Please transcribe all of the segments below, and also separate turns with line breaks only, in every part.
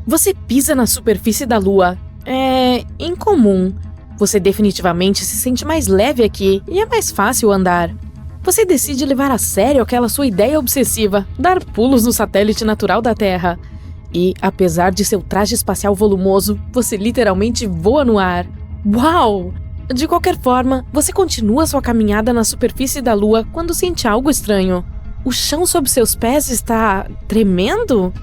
Você pisa na superfície da Lua. É incomum. Você definitivamente se sente mais leve aqui e é mais fácil andar. Você decide levar a sério aquela sua ideia obsessiva, dar pulos no satélite natural da Terra. E, apesar de seu traje espacial volumoso, você literalmente voa no ar. Uau! De qualquer forma, você continua sua caminhada na superfície da Lua quando sente algo estranho. O chão sob seus pés está tremendo?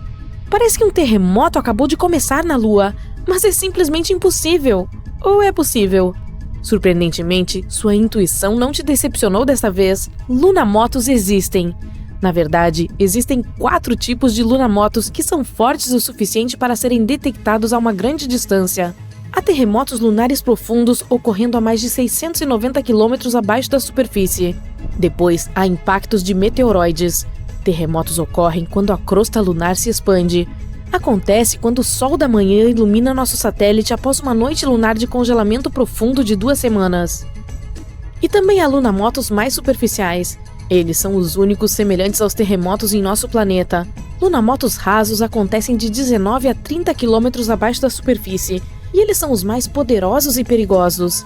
Parece que um terremoto acabou de começar na Lua, mas é simplesmente impossível. Ou é possível? Surpreendentemente, sua intuição não te decepcionou desta vez. Lunamotos existem. Na verdade, existem 4 tipos de lunamotos que são fortes o suficiente para serem detectados a uma grande distância. Há terremotos lunares profundos ocorrendo a mais de 690 km abaixo da superfície. Depois, há impactos de meteoroides. Terremotos ocorrem quando a crosta lunar se expande. Acontece quando o sol da manhã ilumina nosso satélite após uma noite lunar de congelamento profundo de 2 semanas. E também há lunamotos mais superficiais. Eles são os únicos semelhantes aos terremotos em nosso planeta. Lunamotos rasos acontecem de 19 a 30 km abaixo da superfície, e eles são os mais poderosos e perigosos.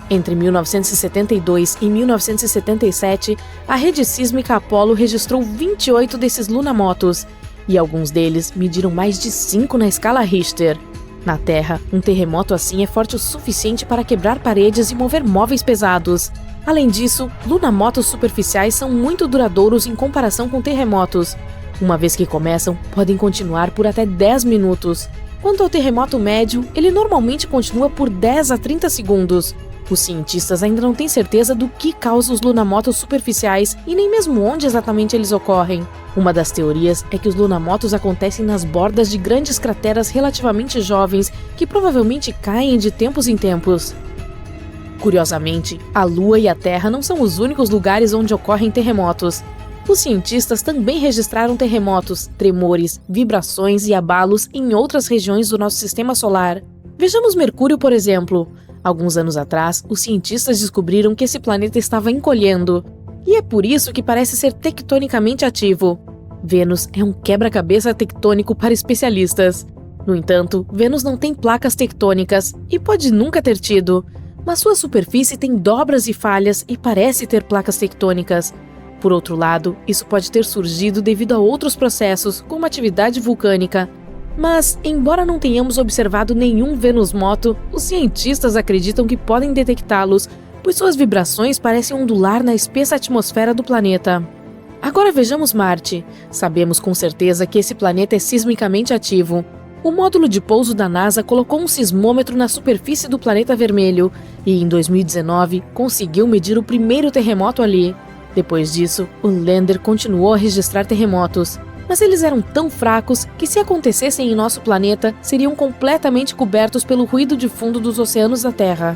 Entre 1972 e 1977, a rede sísmica Apollo registrou 28 desses lunamotos, e alguns deles mediram mais de 5 na escala Richter. Na Terra, um terremoto assim é forte o suficiente para quebrar paredes e mover móveis pesados. Além disso, lunamotos superficiais são muito duradouros em comparação com terremotos. Uma vez que começam, podem continuar por até 10 minutos. Quanto ao terremoto médio, ele normalmente continua por 10 a 30 segundos. Os cientistas ainda não têm certeza do que causa os lunamotos superficiais e nem mesmo onde exatamente eles ocorrem. Uma das teorias é que os lunamotos acontecem nas bordas de grandes crateras relativamente jovens que provavelmente caem de tempos em tempos. Curiosamente, a Lua e a Terra não são os únicos lugares onde ocorrem terremotos. Os cientistas também registraram terremotos, tremores, vibrações e abalos em outras regiões do nosso sistema solar. Vejamos Mercúrio, por exemplo. Alguns anos atrás, os cientistas descobriram que esse planeta estava encolhendo. E é por isso que parece ser tectonicamente ativo. Vênus é um quebra-cabeça tectônico para especialistas. No entanto, Vênus não tem placas tectônicas e pode nunca ter tido. Mas sua superfície tem dobras e falhas e parece ter placas tectônicas. Por outro lado, isso pode ter surgido devido a outros processos, como atividade vulcânica. Mas, embora não tenhamos observado nenhum Vênus-moto, os cientistas acreditam que podem detectá-los, pois suas vibrações parecem ondular na espessa atmosfera do planeta. Agora vejamos Marte. Sabemos com certeza que esse planeta é sismicamente ativo. O módulo de pouso da NASA colocou um sismômetro na superfície do planeta vermelho e, em 2019, conseguiu medir o primeiro terremoto ali. Depois disso, o lander continuou a registrar terremotos, mas eles eram tão fracos que, se acontecessem em nosso planeta, seriam completamente cobertos pelo ruído de fundo dos oceanos da Terra.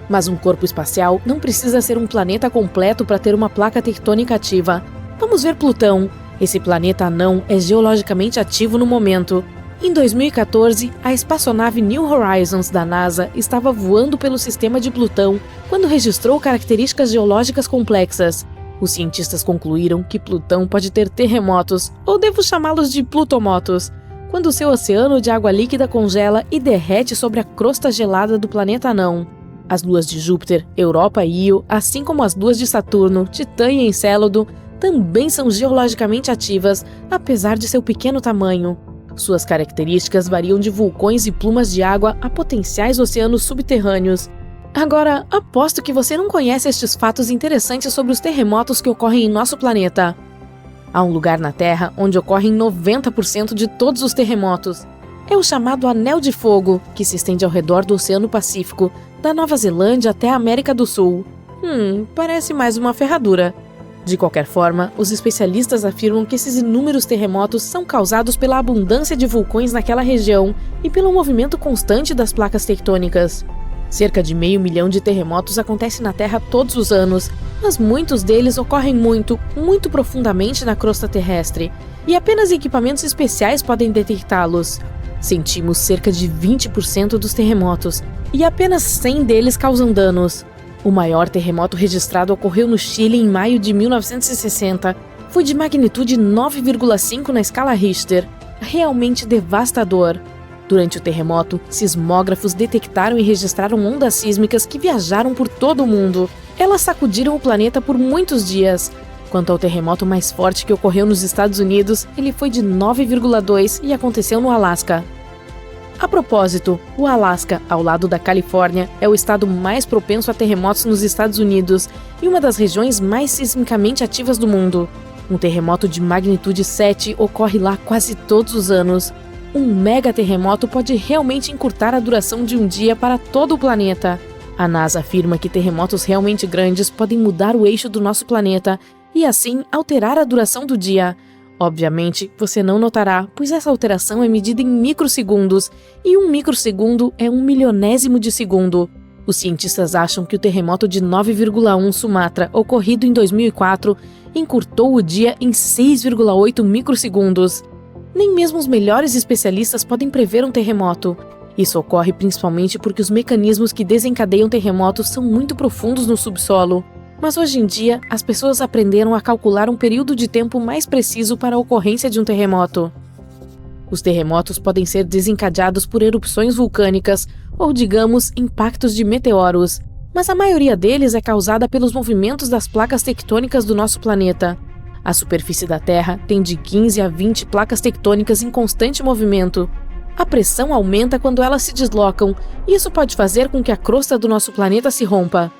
Mas um corpo espacial não precisa ser um planeta completo para ter uma placa tectônica ativa. Vamos ver Plutão. Esse planeta anão é geologicamente ativo no momento. Em 2014, a espaçonave New Horizons da NASA estava voando pelo sistema de Plutão quando registrou características geológicas complexas. Os cientistas concluíram que Plutão pode ter terremotos, ou devo chamá-los de plutomotos, quando seu oceano de água líquida congela e derrete sobre a crosta gelada do planeta anão. As luas de Júpiter, Europa e Io, assim como as luas de Saturno, Titã e Encélado, também são geologicamente ativas, apesar de seu pequeno tamanho. Suas características variam de vulcões e plumas de água a potenciais oceanos subterrâneos. Agora, aposto que você não conhece estes fatos interessantes sobre os terremotos que ocorrem em nosso planeta. Há um lugar na Terra onde ocorrem 90% de todos os terremotos. É o chamado Anel de Fogo, que se estende ao redor do Oceano Pacífico, da Nova Zelândia até a América do Sul. Parece mais uma ferradura. De qualquer forma, os especialistas afirmam que esses inúmeros terremotos são causados pela abundância de vulcões naquela região e pelo movimento constante das placas tectônicas. Cerca de 500 mil de terremotos acontecem na Terra todos os anos, mas muitos deles ocorrem muito profundamente na crosta terrestre, e apenas equipamentos especiais podem detectá-los. Sentimos cerca de 20% dos terremotos, e apenas 100 deles causam danos. O maior terremoto registrado ocorreu no Chile em maio de 1960. Foi de magnitude 9,5 na escala Richter. realmente devastador. Durante o terremoto, sismógrafos detectaram e registraram ondas sísmicas que viajaram por todo o mundo. Elas sacudiram o planeta por muitos dias. Quanto ao terremoto mais forte que ocorreu nos Estados Unidos, ele foi de 9,2 e aconteceu no Alasca. A propósito, o Alasca, ao lado da Califórnia, é o estado mais propenso a terremotos nos Estados Unidos e uma das regiões mais sismicamente ativas do mundo. Um terremoto de magnitude 7 ocorre lá quase todos os anos. Um mega terremoto pode realmente encurtar a duração de um dia para todo o planeta. A NASA afirma que terremotos realmente grandes podem mudar o eixo do nosso planeta e, assim, alterar a duração do dia. Obviamente, você não notará, pois essa alteração é medida em microsegundos, e um microsegundo é 1/1000º de segundo. Os cientistas acham que o terremoto de 9,1 Sumatra, ocorrido em 2004, encurtou o dia em 6,8 microsegundos. Nem mesmo os melhores especialistas podem prever um terremoto. Isso ocorre principalmente porque os mecanismos que desencadeiam terremotos são muito profundos no subsolo. Mas hoje em dia, as pessoas aprenderam a calcular um período de tempo mais preciso para a ocorrência de um terremoto. Os terremotos podem ser desencadeados por erupções vulcânicas ou, digamos, impactos de meteoros, mas a maioria deles é causada pelos movimentos das placas tectônicas do nosso planeta. A superfície da Terra tem de 15 a 20 placas tectônicas em constante movimento. A pressão aumenta quando elas se deslocam, e isso pode fazer com que a crosta do nosso planeta se rompa.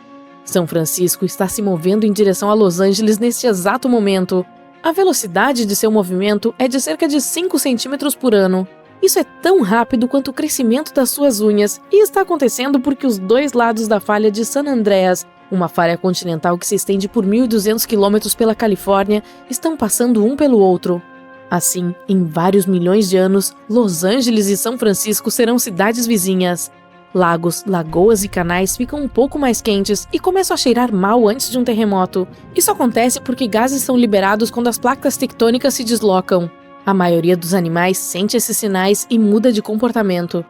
São Francisco está se movendo em direção a Los Angeles neste exato momento. A velocidade de seu movimento é de cerca de 5 centímetros por ano. Isso é tão rápido quanto o crescimento das suas unhas, e está acontecendo porque os dois lados da falha de San Andreas, uma falha continental que se estende por 1.200 quilômetros pela Califórnia, estão passando um pelo outro. Assim, em vários milhões de anos, Los Angeles e São Francisco serão cidades vizinhas. Lagos, lagoas e canais ficam um pouco mais quentes e começam a cheirar mal antes de um terremoto. Isso acontece porque gases são liberados quando as placas tectônicas se deslocam. A maioria dos animais sente esses sinais e muda de comportamento.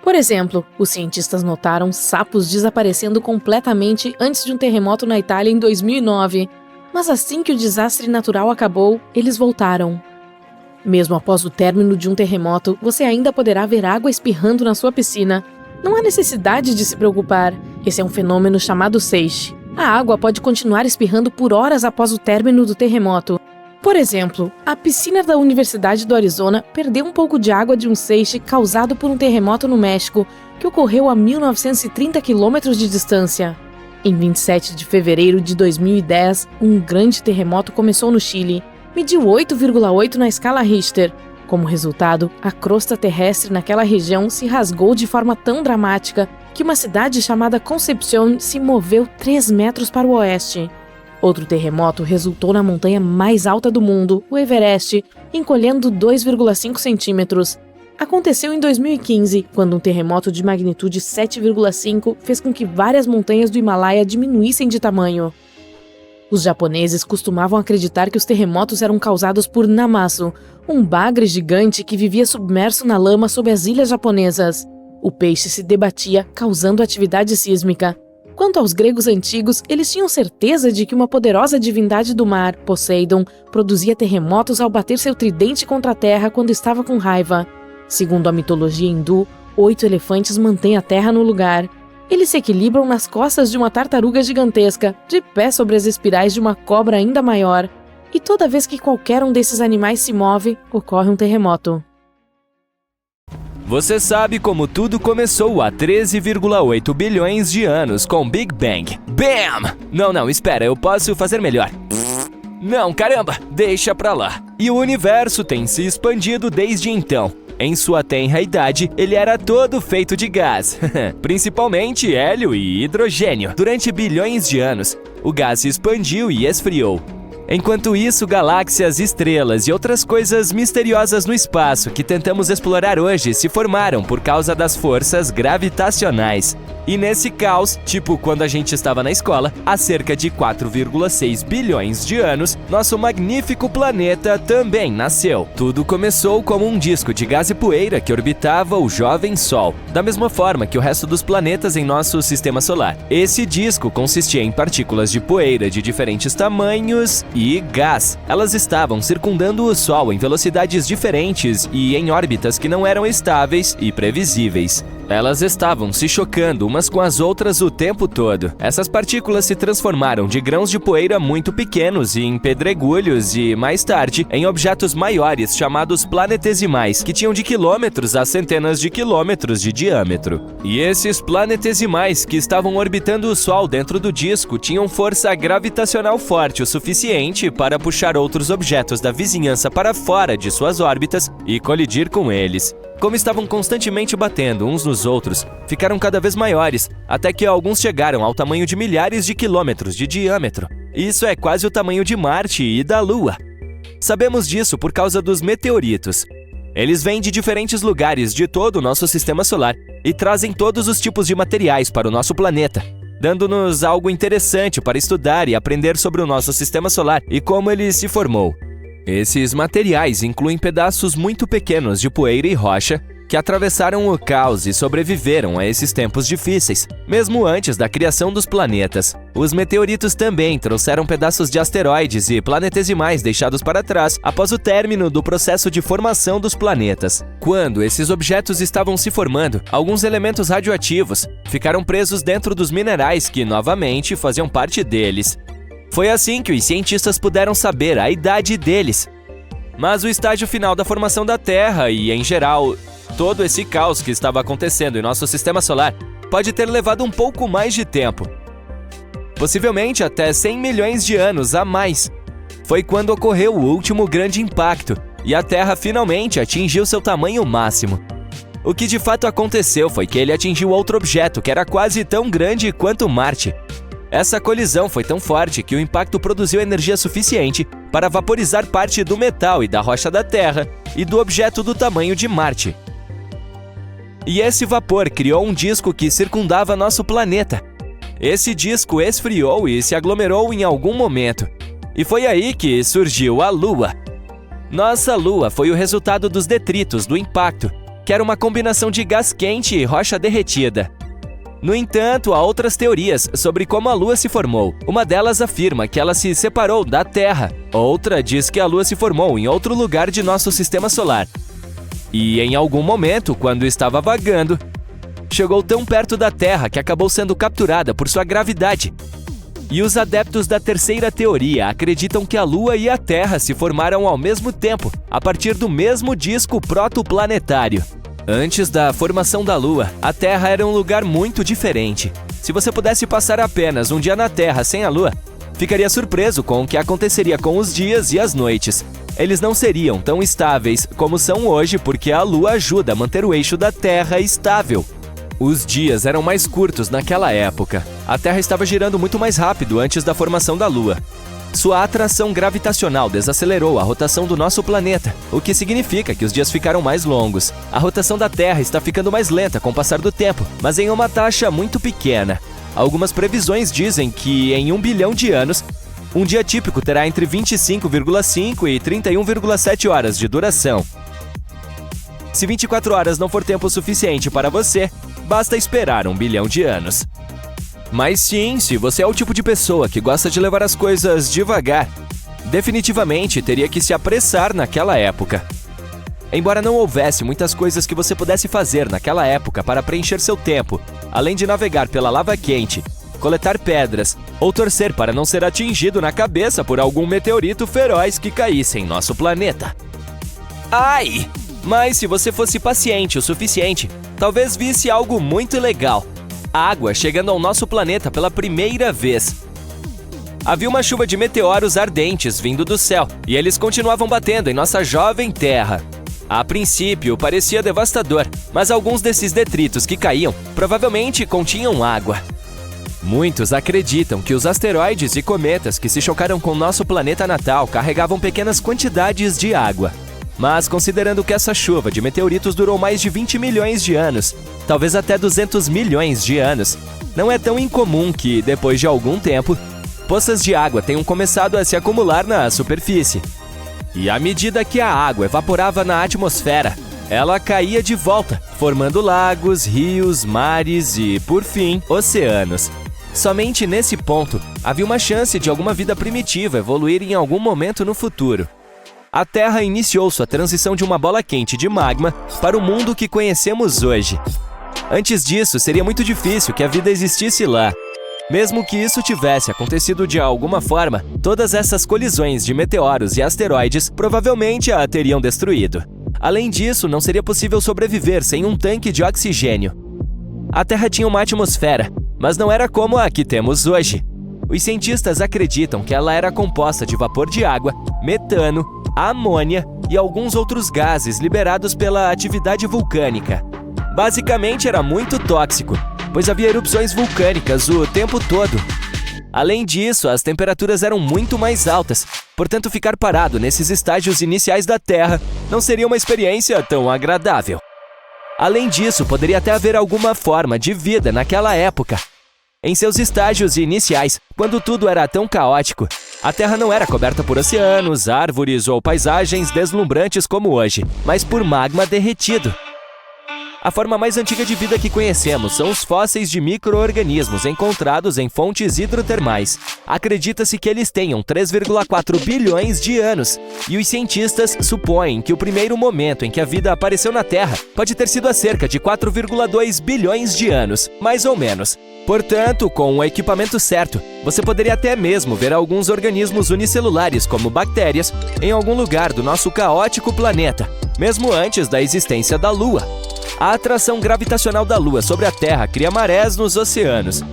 Por exemplo, os cientistas notaram sapos desaparecendo completamente antes de um terremoto na Itália em 2009. Mas assim que o desastre natural acabou, eles voltaram. Mesmo após o término de um terremoto, você ainda poderá ver água espirrando na sua piscina. Não há necessidade de se preocupar. Esse é um fenômeno chamado seiche. A água pode continuar espirrando por horas após o término do terremoto. Por exemplo, a piscina da Universidade do Arizona perdeu um pouco de água de um seiche causado por um terremoto no México, que ocorreu a 1.930 quilômetros de distância. Em 27 de fevereiro de 2010, um grande terremoto começou no Chile. Mediu 8,8 na escala Richter. Como resultado, a crosta terrestre naquela região se rasgou de forma tão dramática que uma cidade chamada Concepción se moveu 3 metros para o oeste. Outro terremoto resultou na montanha mais alta do mundo, o Everest, encolhendo 2,5 centímetros. Aconteceu em 2015, quando um terremoto de magnitude 7,5 fez com que várias montanhas do Himalaia diminuíssem de tamanho. Os japoneses costumavam acreditar que os terremotos eram causados por Namazu, um bagre gigante que vivia submerso na lama sob as ilhas japonesas. O peixe se debatia, causando atividade sísmica. Quanto aos gregos antigos, eles tinham certeza de que uma poderosa divindade do mar, Poseidon, produzia terremotos ao bater seu tridente contra a terra quando estava com raiva. Segundo a mitologia hindu, 8 elefantes mantêm a terra no lugar. Eles se equilibram nas costas de uma tartaruga gigantesca, de pé sobre as espirais de uma cobra ainda maior. E toda vez que qualquer um desses animais se move, ocorre um terremoto.
Você sabe como tudo começou há 13,8 bilhões de anos com Big Bang. BAM! Não, espera, eu posso fazer melhor. Não, caramba, deixa pra lá. E o universo tem se expandido desde então. Em sua tenra idade, ele era todo feito de gás, principalmente hélio e hidrogênio. Durante bilhões de anos, o gás se expandiu e esfriou. Enquanto isso, galáxias, estrelas e outras coisas misteriosas no espaço que tentamos explorar hoje se formaram por causa das forças gravitacionais. E nesse caos, tipo quando a gente estava na escola, há cerca de 4,6 bilhões de anos, nosso magnífico planeta também nasceu. Tudo começou como um disco de gás e poeira que orbitava o jovem Sol, da mesma forma que o resto dos planetas em nosso sistema solar. Esse disco consistia em partículas de poeira de diferentes tamanhos e gás. Elas estavam circundando o Sol em velocidades diferentes e em órbitas que não eram estáveis e previsíveis. Elas estavam se chocando umas com as outras o tempo todo. Essas partículas se transformaram de grãos de poeira muito pequenos em pedregulhos e, mais tarde, em objetos maiores chamados planetesimais, que tinham de quilômetros a centenas de quilômetros de diâmetro. E esses planetesimais que estavam orbitando o Sol dentro do disco tinham força gravitacional forte o suficiente para puxar outros objetos da vizinhança para fora de suas órbitas e colidir com eles. Como estavam constantemente batendo uns nos outros, ficaram cada vez maiores, até que alguns chegaram ao tamanho de milhares de quilômetros de diâmetro. Isso é quase o tamanho de Marte e da Lua. Sabemos disso por causa dos meteoritos. Eles vêm de diferentes lugares de todo o nosso sistema solar e trazem todos os tipos de materiais para o nosso planeta, dando-nos algo interessante para estudar e aprender sobre o nosso sistema solar e como ele se formou. Esses materiais incluem pedaços muito pequenos de poeira e rocha que atravessaram o caos e sobreviveram a esses tempos difíceis, mesmo antes da criação dos planetas. Os meteoritos também trouxeram pedaços de asteroides e planetesimais deixados para trás após o término do processo de formação dos planetas. Quando esses objetos estavam se formando, alguns elementos radioativos ficaram presos dentro dos minerais que, novamente, faziam parte deles. Foi assim que os cientistas puderam saber a idade deles. Mas o estágio final da formação da Terra e, em geral, todo esse caos que estava acontecendo em nosso sistema solar pode ter levado um pouco mais de tempo. Possivelmente até 100 milhões de anos a mais. Foi quando ocorreu o último grande impacto e a Terra finalmente atingiu seu tamanho máximo. O que de fato aconteceu foi que ele atingiu outro objeto que era quase tão grande quanto Marte. Essa colisão foi tão forte que o impacto produziu energia suficiente para vaporizar parte do metal e da rocha da Terra e do objeto do tamanho de Marte. E esse vapor criou um disco que circundava nosso planeta. Esse disco esfriou e se aglomerou em algum momento. E foi aí que surgiu a Lua. Nossa Lua foi o resultado dos detritos do impacto, que era uma combinação de gás quente e rocha derretida. No entanto, há outras teorias sobre como a Lua se formou. Uma delas afirma que ela se separou da Terra. Outra diz que a Lua se formou em outro lugar de nosso sistema solar. E em algum momento, quando estava vagando, chegou tão perto da Terra que acabou sendo capturada por sua gravidade. E os adeptos da terceira teoria acreditam que a Lua e a Terra se formaram ao mesmo tempo, a partir do mesmo disco protoplanetário. Antes da formação da Lua, a Terra era um lugar muito diferente. Se você pudesse passar apenas um dia na Terra sem a Lua, ficaria surpreso com o que aconteceria com os dias e as noites. Eles não seriam tão estáveis como são hoje porque a Lua ajuda a manter o eixo da Terra estável. Os dias eram mais curtos naquela época. A Terra estava girando muito mais rápido antes da formação da Lua. Sua atração gravitacional desacelerou a rotação do nosso planeta, o que significa que os dias ficaram mais longos. A rotação da Terra está ficando mais lenta com o passar do tempo, mas em uma taxa muito pequena. Algumas previsões dizem que, em 1 bilhão de anos, um dia típico terá entre 25,5 e 31,7 horas de duração. Se 24 horas não for tempo suficiente para você, basta esperar 1 bilhão de anos. Mas sim, se você é o tipo de pessoa que gosta de levar as coisas devagar, definitivamente teria que se apressar naquela época. Embora não houvesse muitas coisas que você pudesse fazer naquela época para preencher seu tempo, além de navegar pela lava quente, coletar pedras ou torcer para não ser atingido na cabeça por algum meteorito feroz que caísse em nosso planeta. Ai! Mas se você fosse paciente o suficiente, talvez visse algo muito legal. Água chegando ao nosso planeta pela primeira vez. Havia uma chuva de meteoros ardentes vindo do céu, e eles continuavam batendo em nossa jovem Terra. A princípio, parecia devastador, mas alguns desses detritos que caíam provavelmente continham água. Muitos acreditam que os asteroides e cometas que se chocaram com nosso planeta natal carregavam pequenas quantidades de água. Mas considerando que essa chuva de meteoritos durou mais de 20 milhões de anos, talvez até 200 milhões de anos, não é tão incomum que, depois de algum tempo, poças de água tenham começado a se acumular na superfície. E à medida que a água evaporava na atmosfera, ela caía de volta, formando lagos, rios, mares e, por fim, oceanos. Somente nesse ponto havia uma chance de alguma vida primitiva evoluir em algum momento no futuro. A Terra iniciou sua transição de uma bola quente de magma para o mundo que conhecemos hoje. Antes disso, seria muito difícil que a vida existisse lá. Mesmo que isso tivesse acontecido de alguma forma, todas essas colisões de meteoros e asteroides provavelmente a teriam destruído. Além disso, não seria possível sobreviver sem um tanque de oxigênio. A Terra tinha uma atmosfera, mas não era como a que temos hoje. Os cientistas acreditam que ela era composta de vapor de água, metano, amônia e alguns outros gases liberados pela atividade vulcânica. Basicamente era muito tóxico, pois havia erupções vulcânicas o tempo todo. Além disso, as temperaturas eram muito mais altas, portanto ficar parado nesses estágios iniciais da Terra não seria uma experiência tão agradável. Além disso, poderia até haver alguma forma de vida naquela época. Em seus estágios iniciais, quando tudo era tão caótico, a Terra não era coberta por oceanos, árvores ou paisagens deslumbrantes como hoje, mas por magma derretido. A forma mais antiga de vida que conhecemos são os fósseis de micro-organismos encontrados em fontes hidrotermais. Acredita-se que eles tenham 3,4 bilhões de anos, e os cientistas supõem que o primeiro momento em que a vida apareceu na Terra pode ter sido há cerca de 4,2 bilhões de anos, mais ou menos. Portanto, com o equipamento certo, você poderia até mesmo ver alguns organismos unicelulares, como bactérias, em algum lugar do nosso caótico planeta, mesmo antes da existência da Lua. A atração gravitacional da Lua sobre a Terra cria marés nos oceanos,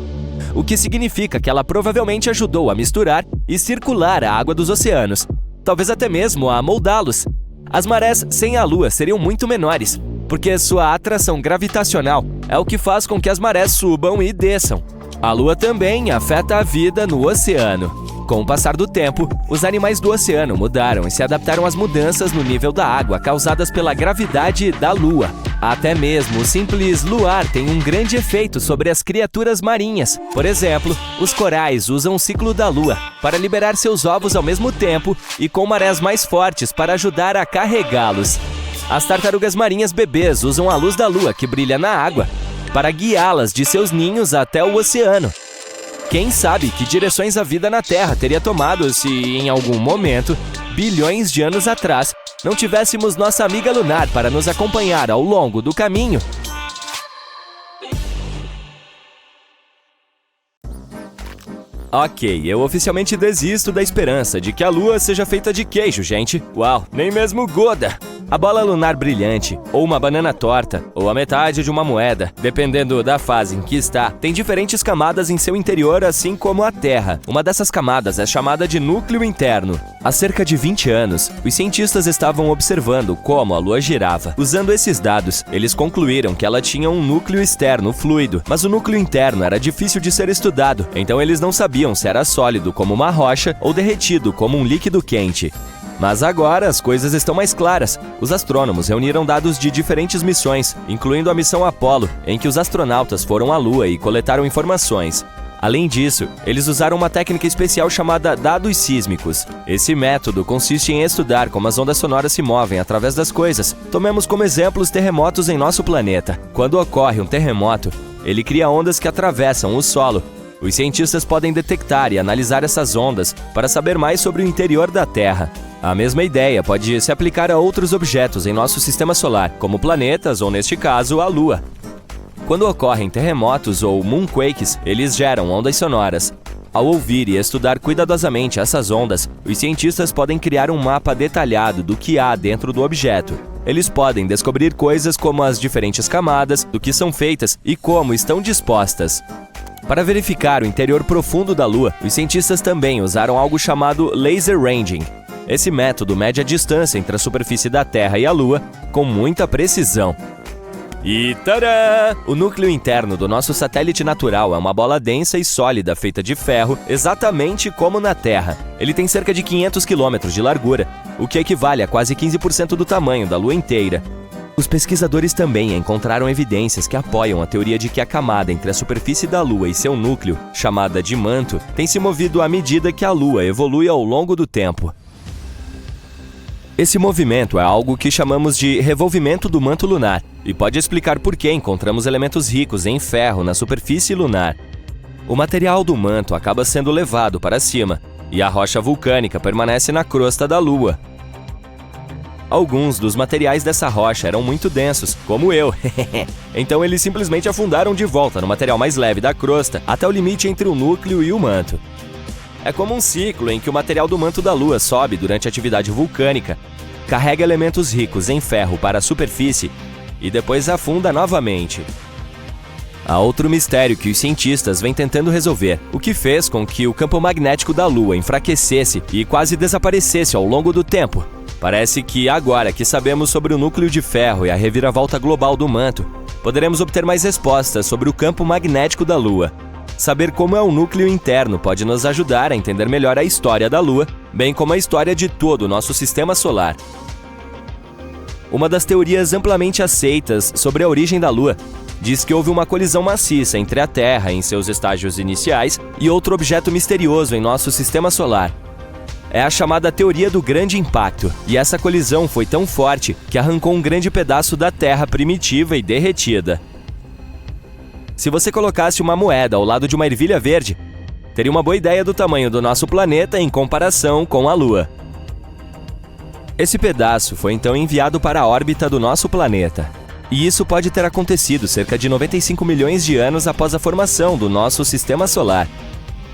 o que significa que ela provavelmente ajudou a misturar e circular a água dos oceanos, talvez até mesmo a moldá-los. As marés sem a Lua seriam muito menores, porque sua atração gravitacional é o que faz com que as marés subam e desçam. A Lua também afeta a vida no oceano. Com o passar do tempo, os animais do oceano mudaram e se adaptaram às mudanças no nível da água causadas pela gravidade da Lua. Até mesmo o simples luar tem um grande efeito sobre as criaturas marinhas. Por exemplo, os corais usam o ciclo da Lua para liberar seus ovos ao mesmo tempo e com marés mais fortes para ajudar a carregá-los. As tartarugas marinhas bebês usam a luz da Lua que brilha na água para guiá-las de seus ninhos até o oceano. Quem sabe que direções a vida na Terra teria tomado se, em algum momento, bilhões de anos atrás, não tivéssemos nossa amiga lunar para nos acompanhar ao longo do caminho? Ok, eu oficialmente desisto da esperança de que a Lua seja feita de queijo, gente. Uau, nem mesmo Goda! A bola lunar brilhante, ou uma banana torta, ou a metade de uma moeda, dependendo da fase em que está, tem diferentes camadas em seu interior, assim como a Terra. Uma dessas camadas é chamada de núcleo interno. Há cerca de 20 anos, os cientistas estavam observando como a Lua girava. Usando esses dados, eles concluíram que ela tinha um núcleo externo fluido, mas o núcleo interno era difícil de ser estudado, então eles não sabiam se era sólido como uma rocha ou derretido como um líquido quente. Mas agora as coisas estão mais claras. Os astrônomos reuniram dados de diferentes missões, incluindo a missão Apollo, em que os astronautas foram à Lua e coletaram informações. Além disso, eles usaram uma técnica especial chamada dados sísmicos. Esse método consiste em estudar como as ondas sonoras se movem através das coisas. Tomemos como exemplo os terremotos em nosso planeta. Quando ocorre um terremoto, ele cria ondas que atravessam o solo. Os cientistas podem detectar e analisar essas ondas para saber mais sobre o interior da Terra. A mesma ideia pode se aplicar a outros objetos em nosso sistema solar, como planetas ou, neste caso, a Lua. Quando ocorrem terremotos ou moonquakes, eles geram ondas sonoras. Ao ouvir e estudar cuidadosamente essas ondas, os cientistas podem criar um mapa detalhado do que há dentro do objeto. Eles podem descobrir coisas como as diferentes camadas, do que são feitas e como estão dispostas. Para verificar o interior profundo da Lua, os cientistas também usaram algo chamado laser ranging. Esse método mede a distância entre a superfície da Terra e a Lua com muita precisão. E tadã! O núcleo interno do nosso satélite natural é uma bola densa e sólida feita de ferro, exatamente como na Terra. Ele tem cerca de 500 km de largura, o que equivale a quase 15% do tamanho da Lua inteira. Os pesquisadores também encontraram evidências que apoiam a teoria de que a camada entre a superfície da Lua e seu núcleo, chamada de manto, tem se movido à medida que a Lua evolui ao longo do tempo. Esse movimento é algo que chamamos de revolvimento do manto lunar e pode explicar por que encontramos elementos ricos em ferro na superfície lunar. O material do manto acaba sendo levado para cima, e a rocha vulcânica permanece na crosta da Lua. Alguns dos materiais dessa rocha eram muito densos, como eu. Então eles simplesmente afundaram de volta no material mais leve da crosta, até o limite entre o núcleo e o manto. É como um ciclo em que o material do manto da Lua sobe durante a atividade vulcânica, carrega elementos ricos em ferro para a superfície e depois afunda novamente. Há outro mistério que os cientistas vêm tentando resolver, o que fez com que o campo magnético da Lua enfraquecesse e quase desaparecesse ao longo do tempo. Parece que agora que sabemos sobre o núcleo de ferro e a reviravolta global do manto, poderemos obter mais respostas sobre o campo magnético da Lua. Saber como é o núcleo interno pode nos ajudar a entender melhor a história da Lua, bem como a história de todo o nosso sistema solar. Uma das teorias amplamente aceitas sobre a origem da Lua diz que houve uma colisão maciça entre a Terra em seus estágios iniciais e outro objeto misterioso em nosso sistema solar. É a chamada teoria do grande impacto, e essa colisão foi tão forte que arrancou um grande pedaço da Terra primitiva e derretida. Se você colocasse uma moeda ao lado de uma ervilha verde, teria uma boa ideia do tamanho do nosso planeta em comparação com a Lua. Esse pedaço foi então enviado para a órbita do nosso planeta. E isso pode ter acontecido cerca de 95 milhões de anos após a formação do nosso sistema solar.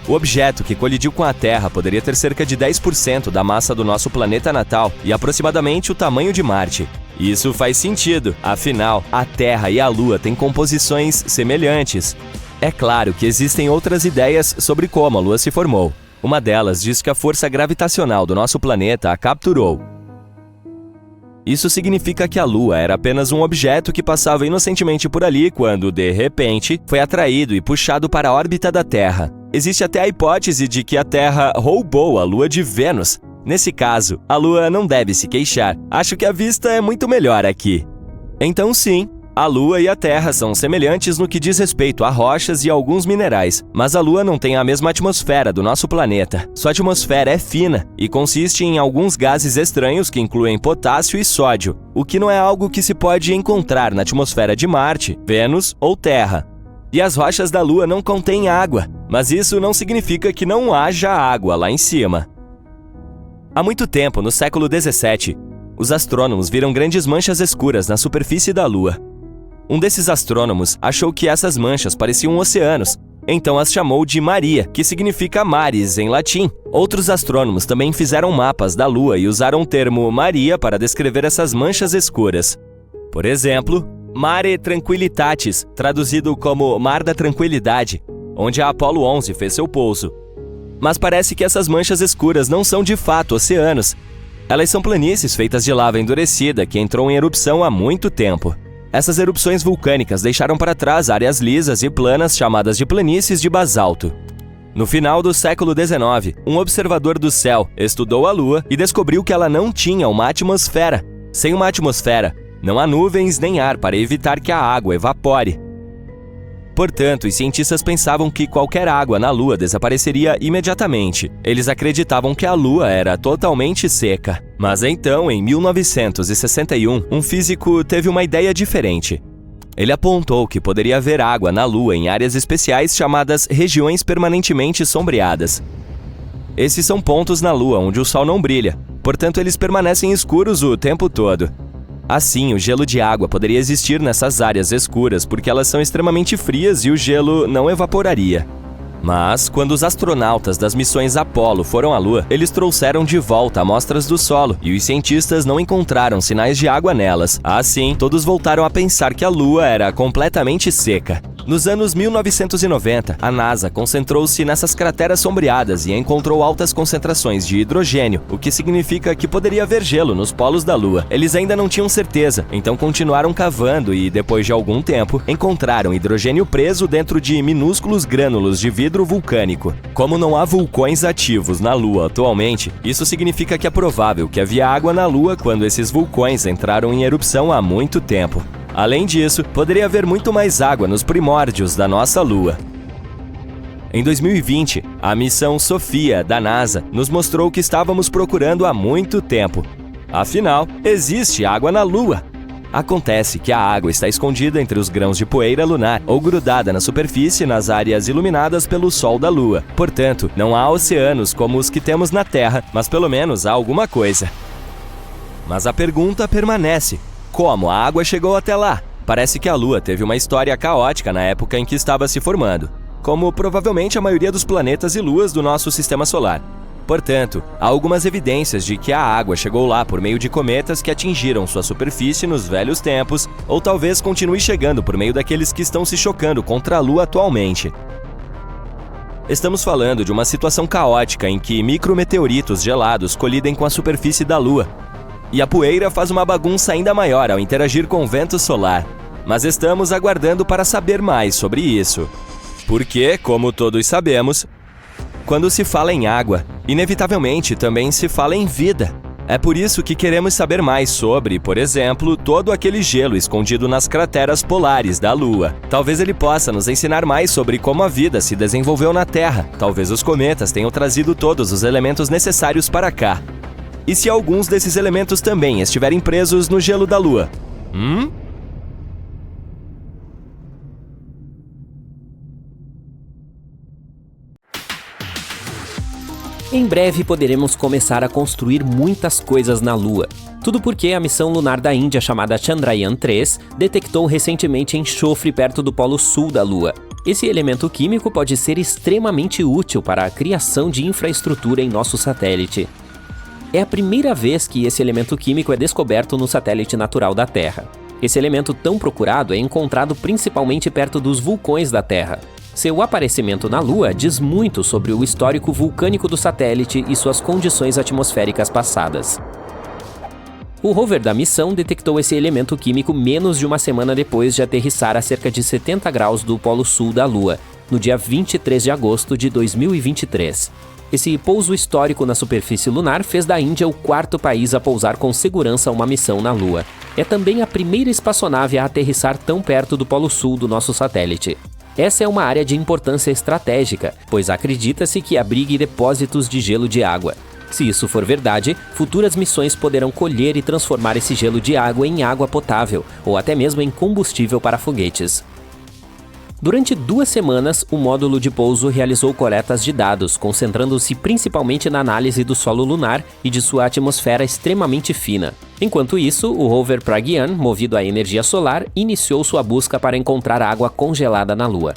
O objeto que colidiu com a Terra poderia ter cerca de 10% da massa do nosso planeta natal e aproximadamente o tamanho de Marte. Isso faz sentido, afinal, a Terra e a Lua têm composições semelhantes. É claro que existem outras ideias sobre como a Lua se formou. Uma delas diz que a força gravitacional do nosso planeta a capturou. Isso significa que a Lua era apenas um objeto que passava inocentemente por ali quando, de repente, foi atraído e puxado para a órbita da Terra. Existe até a hipótese de que a Terra roubou a Lua de Vênus. Nesse caso, a Lua não deve se queixar. Acho que a vista é muito melhor aqui. Então sim, a Lua e a Terra são semelhantes no que diz respeito a rochas e alguns minerais, mas a Lua não tem a mesma atmosfera do nosso planeta. Sua atmosfera é fina e consiste em alguns gases estranhos que incluem potássio e sódio, o que não é algo que se pode encontrar na atmosfera de Marte, Vênus ou Terra. E as rochas da Lua não contêm água, mas isso não significa que não haja água lá em cima. Há muito tempo, no século 17, os astrônomos viram grandes manchas escuras na superfície da Lua. Um desses astrônomos achou que essas manchas pareciam oceanos, então as chamou de Maria, que significa mares em latim. Outros astrônomos também fizeram mapas da Lua e usaram o termo Maria para descrever essas manchas escuras. Por exemplo, Mare Tranquillitatis, traduzido como Mar da Tranquilidade, onde a Apollo 11 fez seu pouso. Mas parece que essas manchas escuras não são de fato oceanos. Elas são planícies feitas de lava endurecida que entrou em erupção há muito tempo. Essas erupções vulcânicas deixaram para trás áreas lisas e planas chamadas de planícies de basalto. No final do século XIX, um observador do céu estudou a Lua e descobriu que ela não tinha uma atmosfera. Sem uma atmosfera, não há nuvens nem ar para evitar que a água evapore. Portanto, os cientistas pensavam que qualquer água na Lua desapareceria imediatamente. Eles acreditavam que a Lua era totalmente seca. Mas então, em 1961, um físico teve uma ideia diferente. Ele apontou que poderia haver água na Lua em áreas especiais chamadas regiões permanentemente sombreadas. Esses são pontos na Lua onde o Sol não brilha, portanto eles permanecem escuros o tempo todo. Assim, o gelo de água poderia existir nessas áreas escuras porque elas são extremamente frias e o gelo não evaporaria. Mas, quando os astronautas das missões Apollo foram à Lua, eles trouxeram de volta amostras do solo e os cientistas não encontraram sinais de água nelas. Assim, todos voltaram a pensar que a Lua era completamente seca. Nos anos 1990, a NASA concentrou-se nessas crateras sombreadas e encontrou altas concentrações de hidrogênio, o que significa que poderia haver gelo nos polos da Lua. Eles ainda não tinham certeza, então continuaram cavando e, depois de algum tempo, encontraram hidrogênio preso dentro de minúsculos grânulos de vidro vulcânico. Como não há vulcões ativos na Lua atualmente, isso significa que é provável que havia água na Lua quando esses vulcões entraram em erupção há muito tempo. Além disso, poderia haver muito mais água nos primórdios da nossa Lua. Em 2020, a missão Sofia, da NASA, nos mostrou o que estávamos procurando há muito tempo. Afinal, existe água na Lua. Acontece que a água está escondida entre os grãos de poeira lunar ou grudada na superfície nas áreas iluminadas pelo Sol da Lua. Portanto, não há oceanos como os que temos na Terra, mas pelo menos há alguma coisa. Mas a pergunta permanece: como a água chegou até lá? Parece que a Lua teve uma história caótica na época em que estava se formando, como provavelmente a maioria dos planetas e luas do nosso sistema solar. Portanto, há algumas evidências de que a água chegou lá por meio de cometas que atingiram sua superfície nos velhos tempos, ou talvez continue chegando por meio daqueles que estão se chocando contra a Lua atualmente. Estamos falando de uma situação caótica em que micrometeoritos gelados colidem com a superfície da Lua, e a poeira faz uma bagunça ainda maior ao interagir com o vento solar. Mas estamos aguardando para saber mais sobre isso. Porque, como todos sabemos, quando se fala em água, inevitavelmente também se fala em vida. É por isso que queremos saber mais sobre, por exemplo, todo aquele gelo escondido nas crateras polares da Lua. Talvez ele possa nos ensinar mais sobre como a vida se desenvolveu na Terra. Talvez os cometas tenham trazido todos os elementos necessários para cá. E se alguns desses elementos também estiverem presos no gelo da Lua?
Em breve poderemos começar a construir muitas coisas na Lua. Tudo porque a missão lunar da Índia chamada Chandrayaan-3 detectou recentemente enxofre perto do polo sul da Lua. Esse elemento químico pode ser extremamente útil para a criação de infraestrutura em nosso satélite. É a primeira vez que esse elemento químico é descoberto no satélite natural da Terra. Esse elemento tão procurado é encontrado principalmente perto dos vulcões da Terra. Seu aparecimento na Lua diz muito sobre o histórico vulcânico do satélite e suas condições atmosféricas passadas. O rover da missão detectou esse elemento químico menos de uma semana depois de aterrissar a cerca de 70 graus do polo sul da Lua, no dia 23 de agosto de 2023. Esse pouso histórico na superfície lunar fez da Índia o quarto país a pousar com segurança uma missão na Lua. É também a primeira espaçonave a aterrissar tão perto do polo sul do nosso satélite. Essa é uma área de importância estratégica, pois acredita-se que abrigue depósitos de gelo de água. Se isso for verdade, futuras missões poderão colher e transformar esse gelo de água em água potável, ou até mesmo em combustível para foguetes. Durante 2 semanas, o módulo de pouso realizou coletas de dados, concentrando-se principalmente na análise do solo lunar e de sua atmosfera extremamente fina. Enquanto isso, o rover Pragyan, movido à energia solar, iniciou sua busca para encontrar água congelada na Lua.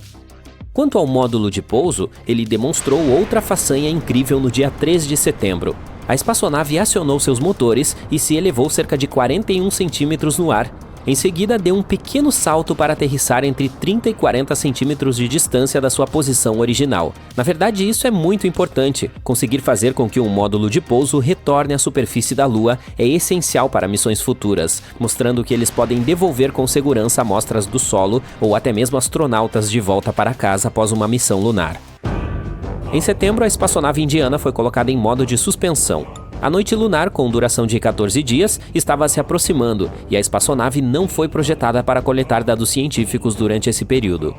Quanto ao módulo de pouso, ele demonstrou outra façanha incrível no dia 3 de setembro. A espaçonave acionou seus motores e se elevou cerca de 41 centímetros no ar. Em seguida, deu um pequeno salto para aterrissar entre 30 e 40 centímetros de distância da sua posição original. Na verdade, isso é muito importante. Conseguir fazer com que um módulo de pouso retorne à superfície da Lua é essencial para missões futuras, mostrando que eles podem devolver com segurança amostras do solo ou até mesmo astronautas de volta para casa após uma missão lunar. Em setembro, a espaçonave indiana foi colocada em modo de suspensão. A noite lunar, com duração de 14 dias, estava se aproximando e a espaçonave não foi projetada para coletar dados científicos durante esse período.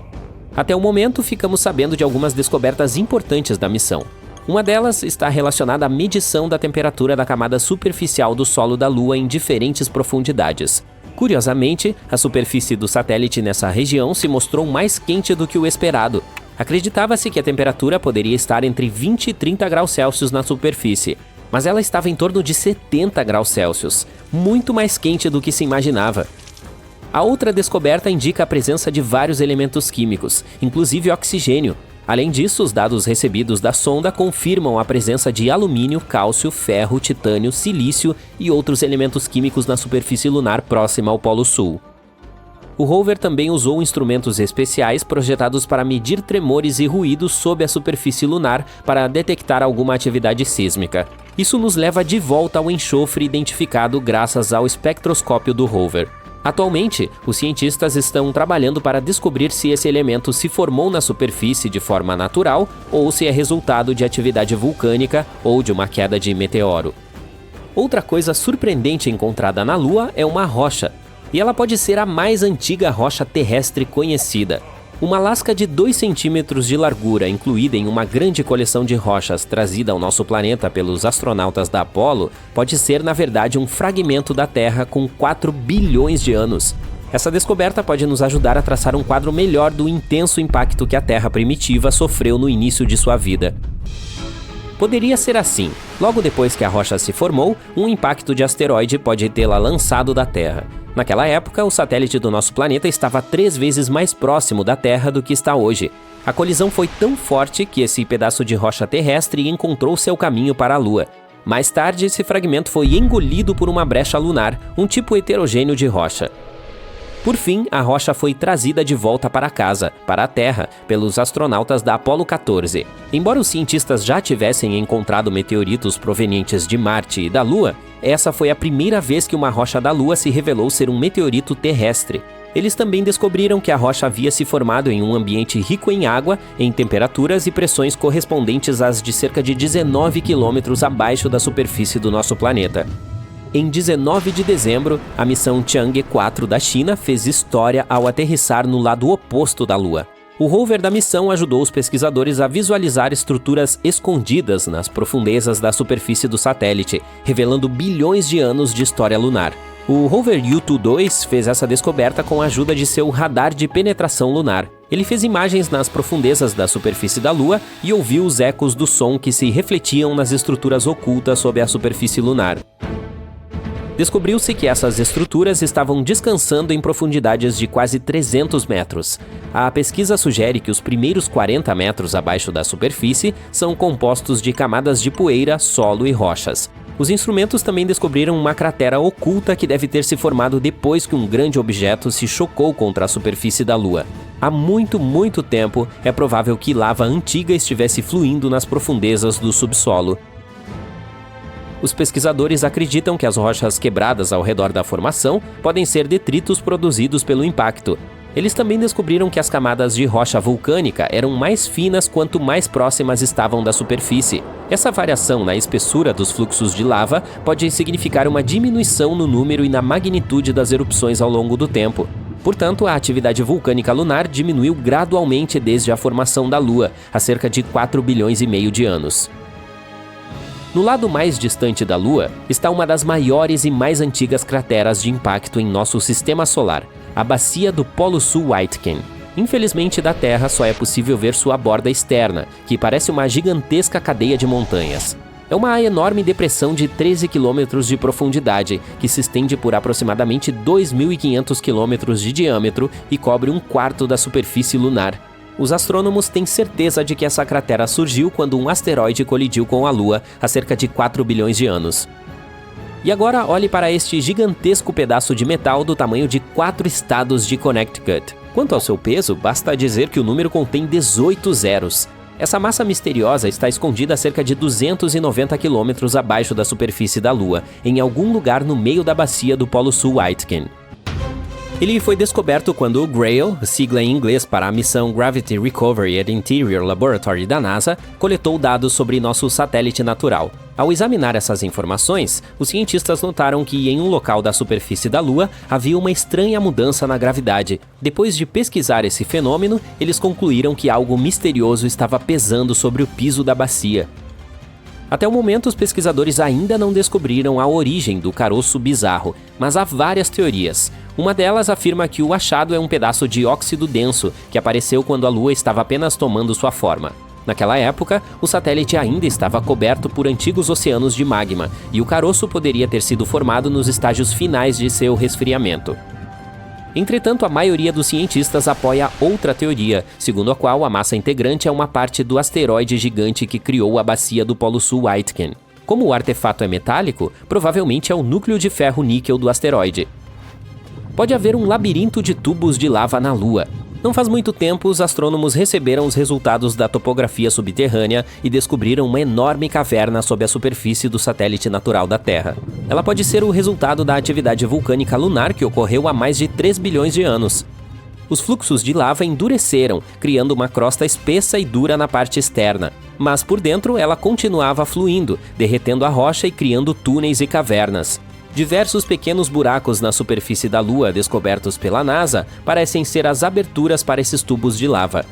Até o momento, ficamos sabendo de algumas descobertas importantes da missão. Uma delas está relacionada à medição da temperatura da camada superficial do solo da Lua em diferentes profundidades. Curiosamente, a superfície do satélite nessa região se mostrou mais quente do que o esperado. Acreditava-se que a temperatura poderia estar entre 20 e 30 graus Celsius na superfície, mas ela estava em torno de 70 graus Celsius, muito mais quente do que se imaginava. A outra descoberta indica a presença de vários elementos químicos, inclusive oxigênio. Além disso, os dados recebidos da sonda confirmam a presença de alumínio, cálcio, ferro, titânio, silício e outros elementos químicos na superfície lunar próxima ao Polo Sul. O rover também usou instrumentos especiais projetados para medir tremores e ruídos sob a superfície lunar para detectar alguma atividade sísmica. Isso nos leva de volta ao enxofre identificado graças ao espectroscópio do rover. Atualmente, os cientistas estão trabalhando para descobrir se esse elemento se formou na superfície de forma natural ou se é resultado de atividade vulcânica ou de uma queda de meteoro. Outra coisa surpreendente encontrada na Lua é uma rocha, e ela pode ser a mais antiga rocha terrestre conhecida. Uma lasca de 2 centímetros de largura, incluída em uma grande coleção de rochas trazida ao nosso planeta pelos astronautas da Apollo, pode ser, na verdade, um fragmento da Terra com 4 bilhões de anos. Essa descoberta pode nos ajudar a traçar um quadro melhor do intenso impacto que a Terra primitiva sofreu no início de sua vida. Poderia ser assim. Logo depois que a rocha se formou, um impacto de asteroide pode tê-la lançado da Terra. Naquela época, o satélite do nosso planeta estava 3 vezes mais próximo da Terra do que está hoje. A colisão foi tão forte que esse pedaço de rocha terrestre encontrou seu caminho para a Lua. Mais tarde, esse fragmento foi engolido por uma brecha lunar, um tipo heterogêneo de rocha. Por fim, a rocha foi trazida de volta para casa, para a Terra, pelos astronautas da Apollo 14. Embora os cientistas já tivessem encontrado meteoritos provenientes de Marte e da Lua, essa foi a primeira vez que uma rocha da Lua se revelou ser um meteorito terrestre. Eles também descobriram que a rocha havia se formado em um ambiente rico em água, em temperaturas e pressões correspondentes às de cerca de 19 quilômetros abaixo da superfície do nosso planeta. Em 19 de dezembro, a missão Chang'e 4 da China fez história ao aterrissar no lado oposto da Lua. O rover da missão ajudou os pesquisadores a visualizar estruturas escondidas nas profundezas da superfície do satélite, revelando bilhões de anos de história lunar. O rover Yutu-2 fez essa descoberta com a ajuda de seu radar de penetração lunar. Ele fez imagens nas profundezas da superfície da Lua e ouviu os ecos do som que se refletiam nas estruturas ocultas sob a superfície lunar. Descobriu-se que essas estruturas estavam descansando em profundidades de quase 300 metros. A pesquisa sugere que os primeiros 40 metros abaixo da superfície são compostos de camadas de poeira, solo e rochas. Os instrumentos também descobriram uma cratera oculta que deve ter se formado depois que um grande objeto se chocou contra a superfície da Lua. Há muito tempo, é provável que lava antiga estivesse fluindo nas profundezas do subsolo. Os pesquisadores acreditam que as rochas quebradas ao redor da formação podem ser detritos produzidos pelo impacto. Eles também descobriram que as camadas de rocha vulcânica eram mais finas quanto mais próximas estavam da superfície. Essa variação na espessura dos fluxos de lava pode significar uma diminuição no número e na magnitude das erupções ao longo do tempo. Portanto, a atividade vulcânica lunar diminuiu gradualmente desde a formação da Lua, há cerca de 4 bilhões e meio de anos. No lado mais distante da Lua está uma das maiores e mais antigas crateras de impacto em nosso sistema solar, a bacia do Polo Sul Aitken. Infelizmente, da Terra só é possível ver sua borda externa, que parece uma gigantesca cadeia de montanhas. É uma enorme depressão de 13 quilômetros de profundidade, que se estende por aproximadamente 2.500 quilômetros de diâmetro e cobre 1/4 da superfície lunar. Os astrônomos têm certeza de que essa cratera surgiu quando um asteroide colidiu com a Lua há cerca de 4 bilhões de anos. E agora olhe para este gigantesco pedaço de metal do tamanho de 4 estados de Connecticut. Quanto ao seu peso, basta dizer que o número contém 18 zeros. Essa massa misteriosa está escondida a cerca de 290 quilômetros abaixo da superfície da Lua, em algum lugar no meio da bacia do Polo Sul Aitken. Ele foi descoberto quando o GRAIL, sigla em inglês para a missão Gravity Recovery and Interior Laboratory da NASA, coletou dados sobre nosso satélite natural. Ao examinar essas informações, os cientistas notaram que em um local da superfície da Lua havia uma estranha mudança na gravidade. Depois de pesquisar esse fenômeno, eles concluíram que algo misterioso estava pesando sobre o piso da bacia. Até o momento, os pesquisadores ainda não descobriram a origem do caroço bizarro, mas há várias teorias. Uma delas afirma que o achado é um pedaço de óxido denso que apareceu quando a Lua estava apenas tomando sua forma. Naquela época, o satélite ainda estava coberto por antigos oceanos de magma, e o caroço poderia ter sido formado nos estágios finais de seu resfriamento. Entretanto, a maioria dos cientistas apoia outra teoria, segundo a qual a massa integrante é uma parte do asteroide gigante que criou a bacia do Polo Sul Aitken. Como o artefato é metálico, provavelmente é o núcleo de ferro-níquel do asteroide. Pode haver um labirinto de tubos de lava na Lua. Não faz muito tempo, os astrônomos receberam os resultados da topografia subterrânea e descobriram uma enorme caverna sob a superfície do satélite natural da Terra. Ela pode ser o resultado da atividade vulcânica lunar que ocorreu há mais de 3 bilhões de anos. Os fluxos de lava endureceram, criando uma crosta espessa e dura na parte externa. Mas por dentro ela continuava fluindo, derretendo a rocha e criando túneis e cavernas. Diversos pequenos buracos na superfície da Lua descobertos pela NASA parecem ser as aberturas para esses tubos de lava.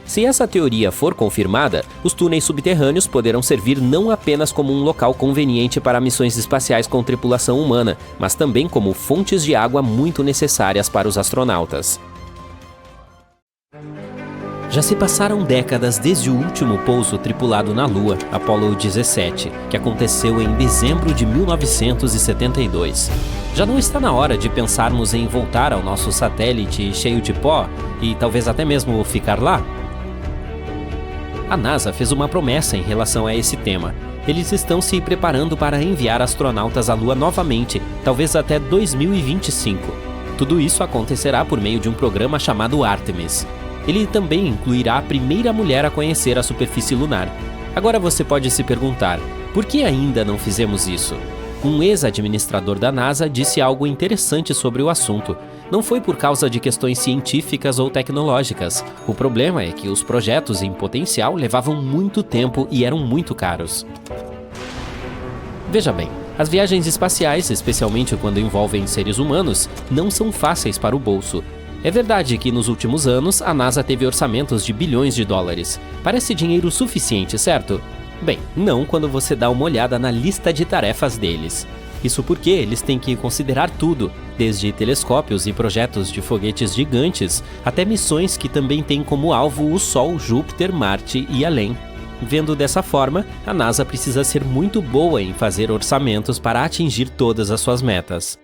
Se essa teoria for confirmada, os túneis subterrâneos poderão servir não apenas como um local conveniente para missões espaciais com tripulação humana, mas também como fontes de água muito necessárias para os astronautas. Já se passaram décadas desde o último pouso tripulado na Lua, Apollo 17, que aconteceu em dezembro de 1972. Já não está na hora de pensarmos em voltar ao nosso satélite cheio de pó e talvez até mesmo ficar lá? A NASA fez uma promessa em relação a esse tema. Eles estão se preparando para enviar astronautas à Lua novamente, talvez até 2025. Tudo isso acontecerá por meio de um programa chamado Artemis. Ele também incluirá a primeira mulher a conhecer a superfície lunar. Agora você pode se perguntar, por que ainda não fizemos isso? Um ex-administrador da NASA disse algo interessante sobre o assunto. Não foi por causa de questões científicas ou tecnológicas. O problema é que os projetos em potencial levavam muito tempo e eram muito caros. Veja bem, as viagens espaciais, especialmente quando envolvem seres humanos, não são fáceis para o bolso. É verdade que nos últimos anos a NASA teve orçamentos de bilhões de dólares. Parece dinheiro suficiente, certo? Bem, não quando você dá uma olhada na lista de tarefas deles. Isso porque eles têm que considerar tudo, desde telescópios e projetos de foguetes gigantes, até missões que também têm como alvo o Sol, Júpiter, Marte e além. Vendo dessa forma, a NASA precisa ser muito boa em fazer orçamentos para atingir todas as suas metas.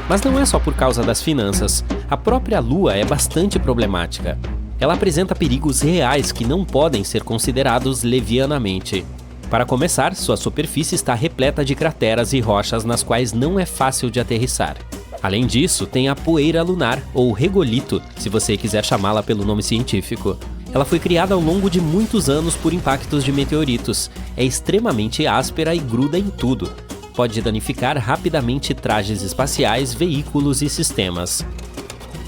Mas não é só por causa das finanças. A própria Lua é bastante problemática. Ela apresenta perigos reais que não podem ser considerados levianamente. Para começar, sua superfície está repleta de crateras e rochas nas quais não é fácil de aterrissar. Além disso, tem a poeira lunar, ou regolito, se você quiser chamá-la pelo nome científico. Ela foi criada ao longo de muitos anos por impactos de meteoritos. É extremamente áspera e gruda em tudo. Pode danificar rapidamente trajes espaciais, veículos e sistemas.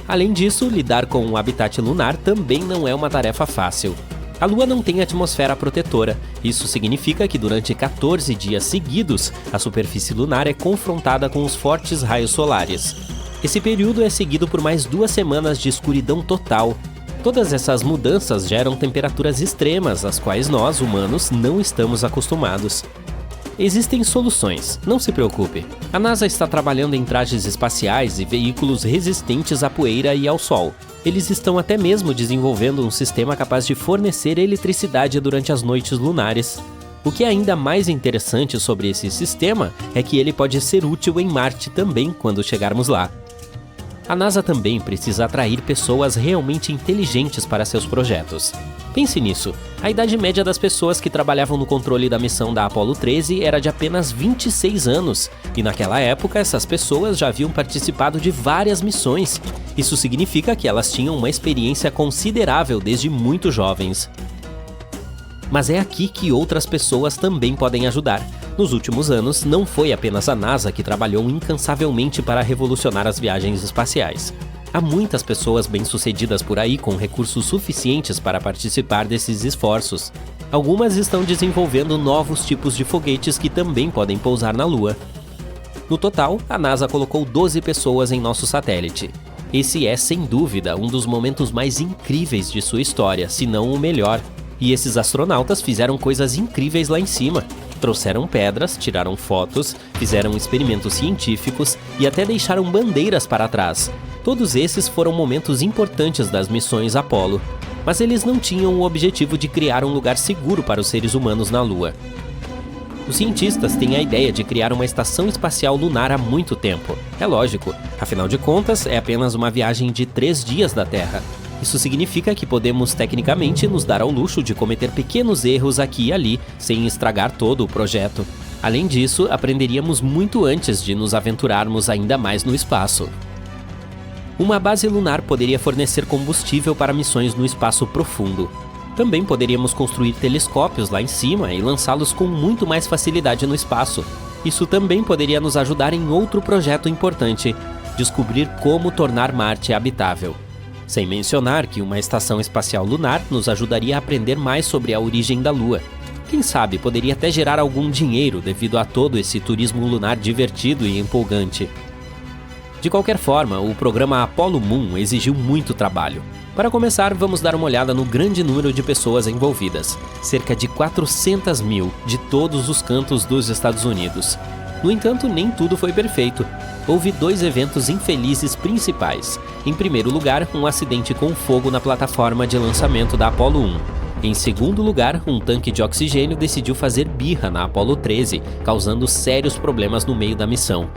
Além disso, lidar com o habitat lunar também não é uma tarefa fácil. A Lua não tem atmosfera protetora. Isso significa que durante 14 dias seguidos, a superfície lunar é confrontada com os fortes raios solares. Esse período é seguido por mais 2 semanas de escuridão total. Todas essas mudanças geram temperaturas extremas, às quais nós, humanos, não estamos acostumados. Existem soluções, não se preocupe. A NASA está trabalhando em trajes espaciais e veículos resistentes à poeira e ao sol. Eles estão até mesmo desenvolvendo um sistema capaz de fornecer eletricidade durante as noites lunares. O que é ainda mais interessante sobre esse sistema é que ele pode ser útil em Marte também quando chegarmos lá. A NASA também precisa atrair pessoas realmente inteligentes para seus projetos. Pense nisso, a idade média das pessoas que trabalhavam no controle da missão da Apollo 13 era de apenas 26 anos, e naquela época essas pessoas já haviam participado de várias missões. Isso significa que elas tinham uma experiência considerável desde muito jovens. Mas é aqui que outras pessoas também podem ajudar. Nos últimos anos, não foi apenas a NASA que trabalhou incansavelmente para revolucionar as viagens espaciais. Há muitas pessoas bem-sucedidas por aí com recursos suficientes para participar desses esforços. Algumas estão desenvolvendo novos tipos de foguetes que também podem pousar na Lua. No total, a NASA colocou 12 pessoas em nosso satélite. Esse é, sem dúvida, um dos momentos mais incríveis de sua história, se não o melhor. E esses astronautas fizeram coisas incríveis lá em cima. Trouxeram pedras, tiraram fotos, fizeram experimentos científicos e até deixaram bandeiras para trás. Todos esses foram momentos importantes das missões Apollo, mas eles não tinham o objetivo de criar um lugar seguro para os seres humanos na Lua. Os cientistas têm a ideia de criar uma estação espacial lunar há muito tempo. É lógico, afinal de contas, é apenas uma viagem de 3 dias da Terra. Isso significa que podemos, tecnicamente, nos dar ao luxo de cometer pequenos erros aqui e ali, sem estragar todo o projeto. Além disso, aprenderíamos muito antes de nos aventurarmos ainda mais no espaço. Uma base lunar poderia fornecer combustível para missões no espaço profundo. Também poderíamos construir telescópios lá em cima e lançá-los com muito mais facilidade no espaço. Isso também poderia nos ajudar em outro projeto importante: descobrir como tornar Marte habitável. Sem mencionar que uma estação espacial lunar nos ajudaria a aprender mais sobre a origem da Lua. Quem sabe poderia até gerar algum dinheiro devido a todo esse turismo lunar divertido e empolgante. De qualquer forma, o programa Apollo Moon exigiu muito trabalho. Para começar, vamos dar uma olhada no grande número de pessoas envolvidas. Cerca de 400 mil de todos os cantos dos Estados Unidos. No entanto, nem tudo foi perfeito. Houve 2 eventos infelizes principais. Em primeiro lugar, um acidente com fogo na plataforma de lançamento da Apollo 1. Em segundo lugar, um tanque de oxigênio decidiu fazer birra na Apollo 13, causando sérios problemas no meio da missão.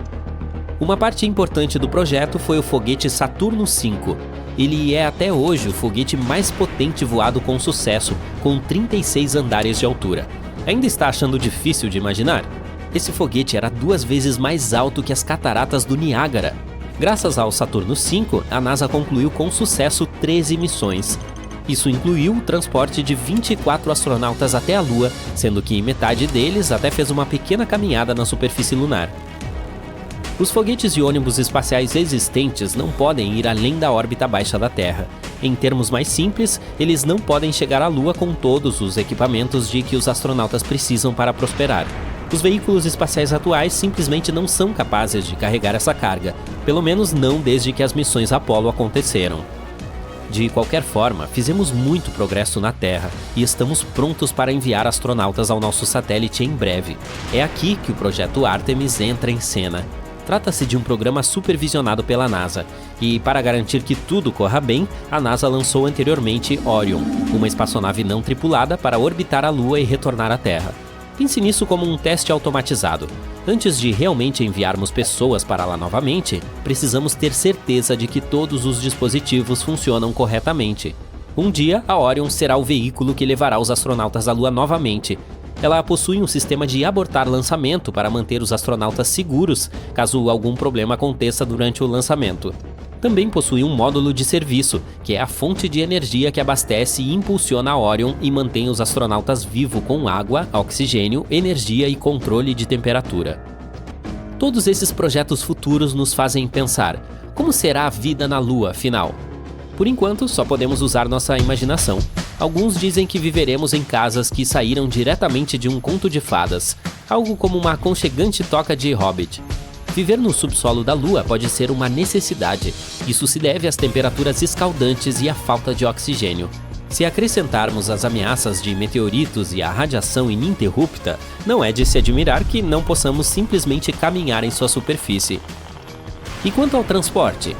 Uma parte importante do projeto foi o foguete Saturno V. Ele é até hoje o foguete mais potente voado com sucesso, com 36 andares de altura. Ainda está achando difícil de imaginar? Esse foguete era 2 vezes mais alto que as cataratas do Niágara. Graças ao Saturno V, a NASA concluiu com sucesso 13 missões. Isso incluiu o transporte de 24 astronautas até a Lua, sendo que metade deles até fez uma pequena caminhada na superfície lunar. Os foguetes e ônibus espaciais existentes não podem ir além da órbita baixa da Terra. Em termos mais simples, eles não podem chegar à Lua com todos os equipamentos de que os astronautas precisam para prosperar. Os veículos espaciais atuais simplesmente não são capazes de carregar essa carga, pelo menos não desde que as missões Apollo aconteceram. De qualquer forma, fizemos muito progresso na Terra e estamos prontos para enviar astronautas ao nosso satélite em breve. É aqui que o projeto Artemis entra em cena. Trata-se de um programa supervisionado pela NASA, e para garantir que tudo corra bem, a NASA lançou anteriormente Orion, uma espaçonave não tripulada para orbitar a Lua e retornar à Terra. Pense nisso como um teste automatizado. Antes de realmente enviarmos pessoas para lá novamente, precisamos ter certeza de que todos os dispositivos funcionam corretamente. Um dia, a Orion será o veículo que levará os astronautas à Lua novamente. Ela possui um sistema de abortar lançamento para manter os astronautas seguros caso algum problema aconteça durante o lançamento. Também possui um módulo de serviço, que é a fonte de energia que abastece e impulsiona a Orion e mantém os astronautas vivos com água, oxigênio, energia e controle de temperatura. Todos esses projetos futuros nos fazem pensar: como será a vida na Lua, afinal? Por enquanto, só podemos usar nossa imaginação. Alguns dizem que viveremos em casas que saíram diretamente de um conto de fadas, algo como uma aconchegante toca de Hobbit. Viver no subsolo da Lua pode ser uma necessidade. Isso se deve às temperaturas escaldantes e à falta de oxigênio. Se acrescentarmos as ameaças de meteoritos e a radiação ininterrupta, não é de se admirar que não possamos simplesmente caminhar em sua superfície. E quanto ao transporte?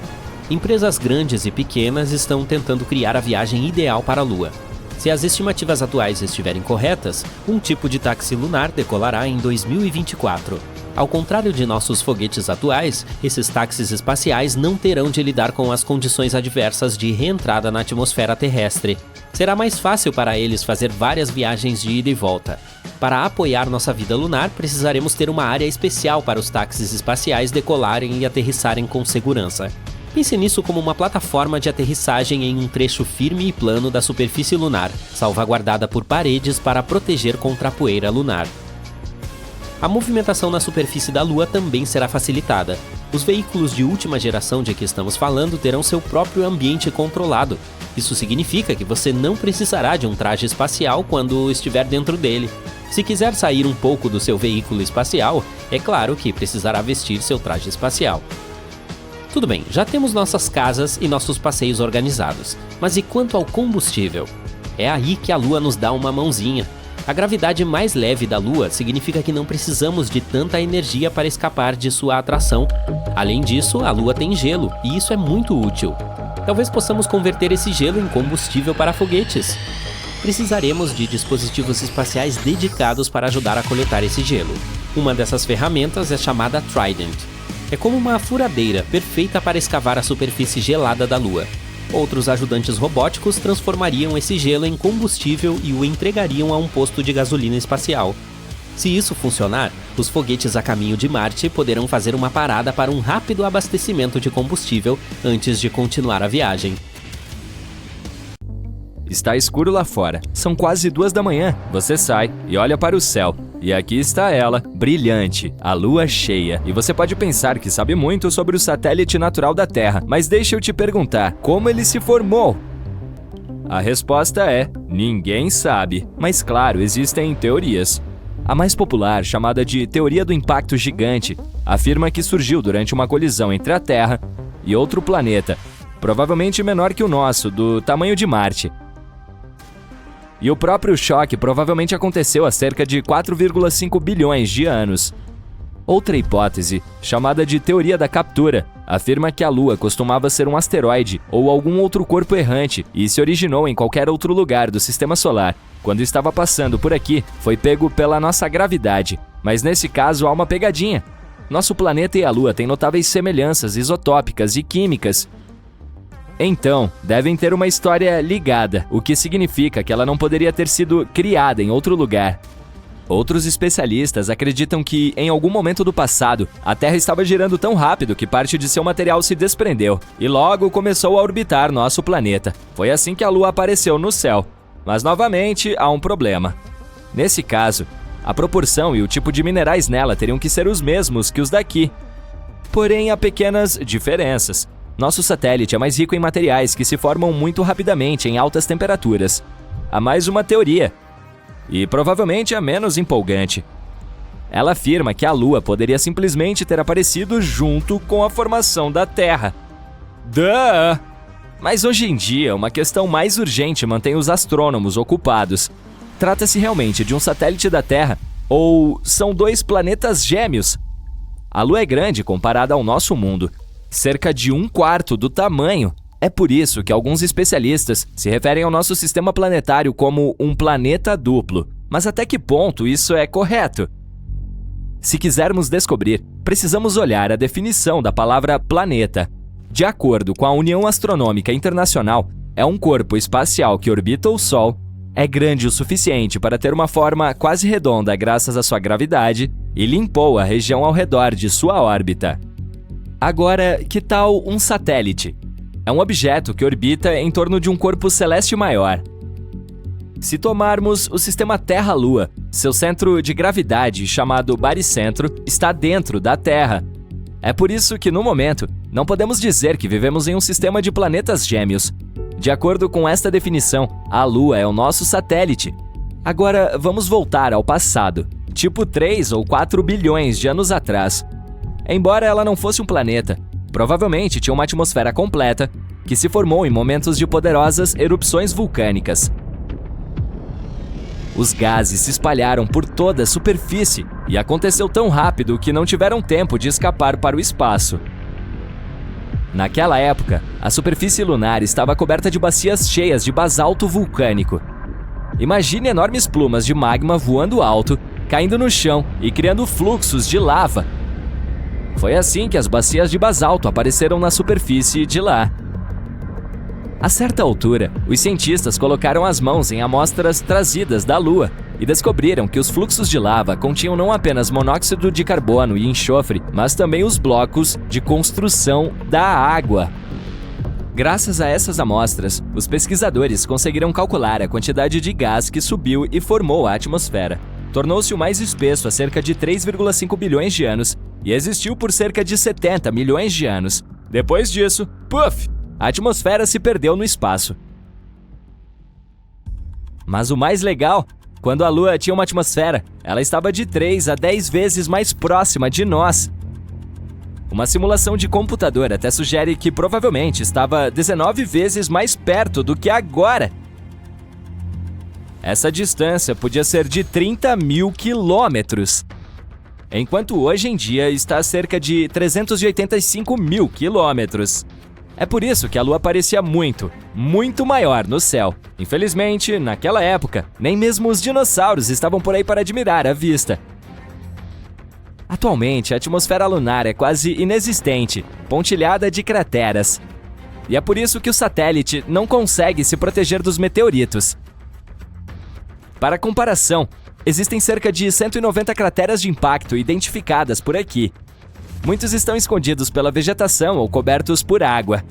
Empresas grandes e pequenas estão tentando criar a viagem ideal para a Lua. Se as estimativas atuais estiverem corretas, um tipo de táxi lunar decolará em 2024. Ao contrário de nossos foguetes atuais, esses táxis espaciais não terão de lidar com as condições adversas de reentrada na atmosfera terrestre. Será mais fácil para eles fazer várias viagens de ida e volta. Para apoiar nossa vida lunar, precisaremos ter uma área especial para os táxis espaciais decolarem e aterrissarem com segurança. Pense nisso como uma plataforma de aterrissagem em um trecho firme e plano da superfície lunar, salvaguardada por paredes para proteger contra a poeira lunar. A movimentação na superfície da Lua também será facilitada. Os veículos de última geração de que estamos falando terão seu próprio ambiente controlado. Isso significa que você não precisará de um traje espacial quando estiver dentro dele. Se quiser sair um pouco do seu veículo espacial, é claro que precisará vestir seu traje espacial. Tudo bem, já temos nossas casas e nossos passeios organizados, mas e quanto ao combustível? É aí que a Lua nos dá uma mãozinha. A gravidade mais leve da Lua significa que não precisamos de tanta energia para escapar de sua atração. Além disso, a Lua tem gelo, e isso é muito útil. Talvez possamos converter esse gelo em combustível para foguetes. Precisaremos de dispositivos espaciais dedicados para ajudar a coletar esse gelo. Uma dessas ferramentas é chamada Trident. É como uma furadeira perfeita para escavar a superfície gelada da Lua. Outros ajudantes robóticos transformariam esse gelo em combustível e o entregariam a um posto de gasolina espacial. Se isso funcionar, os foguetes a caminho de Marte poderão fazer uma parada para um rápido abastecimento de combustível antes de continuar a viagem.
Está escuro lá fora. São quase 2 da manhã. Você sai e olha para o céu. E aqui está ela, brilhante, a Lua cheia. E você pode pensar que sabe muito sobre o satélite natural da Terra, mas deixa eu te perguntar, como ele se formou? A resposta é: ninguém sabe. Mas claro, existem teorias. A mais popular, chamada de Teoria do Impacto Gigante, afirma que surgiu durante uma colisão entre a Terra e outro planeta, provavelmente menor que o nosso, do tamanho de Marte. E o próprio choque provavelmente aconteceu há cerca de 4,5 bilhões de anos. Outra hipótese, chamada de Teoria da Captura, afirma que a Lua costumava ser um asteroide ou algum outro corpo errante e se originou em qualquer outro lugar do Sistema Solar. Quando estava passando por aqui, foi pego pela nossa gravidade. Mas nesse caso há uma pegadinha. Nosso planeta e a Lua têm notáveis semelhanças isotópicas e químicas. Então, devem ter uma história ligada, o que significa que ela não poderia ter sido criada em outro lugar. Outros especialistas acreditam que, em algum momento do passado, a Terra estava girando tão rápido que parte de seu material se desprendeu e logo começou a orbitar nosso planeta. Foi assim que a Lua apareceu no céu. Mas, novamente, há um problema. Nesse caso, a proporção e o tipo de minerais nela teriam que ser os mesmos que os daqui. Porém, há pequenas diferenças. Nosso satélite é mais rico em materiais que se formam muito rapidamente em altas temperaturas. Há mais uma teoria. E provavelmente a menos empolgante. Ela afirma que a Lua poderia simplesmente ter aparecido junto com a formação da Terra. Duh! Mas hoje em dia, uma questão mais urgente mantém os astrônomos ocupados. Trata-se realmente de um satélite da Terra ou são dois planetas gêmeos? A Lua é grande comparada ao nosso mundo, cerca de 1/4 do tamanho. É por isso que alguns especialistas se referem ao nosso sistema planetário como um planeta duplo. Mas até que ponto isso é correto? Se quisermos descobrir, precisamos olhar a definição da palavra planeta. De acordo com a União Astronômica Internacional, é um corpo espacial que orbita o Sol, é grande o suficiente para ter uma forma quase redonda graças à sua gravidade e limpou a região ao redor de sua órbita. Agora, que tal um satélite? É um objeto que orbita em torno de um corpo celeste maior. Se tomarmos o sistema Terra-Lua, seu centro de gravidade, chamado baricentro, está dentro da Terra. É por isso que, no momento, não podemos dizer que vivemos em um sistema de planetas gêmeos. De acordo com esta definição, a Lua é o nosso satélite. Agora, vamos voltar ao passado, tipo 3 ou 4 bilhões de anos atrás. Embora ela não fosse um planeta, provavelmente tinha uma atmosfera completa, que se formou em momentos de poderosas erupções vulcânicas. Os gases se espalharam por toda a superfície e aconteceu tão rápido que não tiveram tempo de escapar para o espaço. Naquela época, a superfície lunar estava coberta de bacias cheias de basalto vulcânico. Imagine enormes plumas de magma voando alto, caindo no chão e criando fluxos de lava. Foi assim que as bacias de basalto apareceram na superfície de lá. A certa altura, os cientistas colocaram as mãos em amostras trazidas da Lua e descobriram que os fluxos de lava continham não apenas monóxido de carbono e enxofre, mas também os blocos de construção da água. Graças a essas amostras, os pesquisadores conseguiram calcular a quantidade de gás que subiu e formou a atmosfera. Tornou-se o mais espesso há cerca de 3,5 bilhões de anos e existiu por cerca de 70 milhões de anos. Depois disso, puff! A atmosfera se perdeu no espaço. Mas o mais legal, quando a Lua tinha uma atmosfera, ela estava de 3 a 10 vezes mais próxima de nós. Uma simulação de computador até sugere que provavelmente estava 19 vezes mais perto do que agora. Essa distância podia ser de 30 mil quilômetros, enquanto hoje em dia está a cerca de 385 mil quilômetros. É por isso que a Lua parecia muito, muito maior no céu. Infelizmente, naquela época, nem mesmo os dinossauros estavam por aí para admirar a vista. Atualmente, a atmosfera lunar é quase inexistente, pontilhada de crateras. E é por isso que o satélite não consegue se proteger dos meteoritos. Para comparação, existem cerca de 190 crateras de impacto identificadas por aqui. Muitos estão escondidos pela vegetação ou cobertos por água.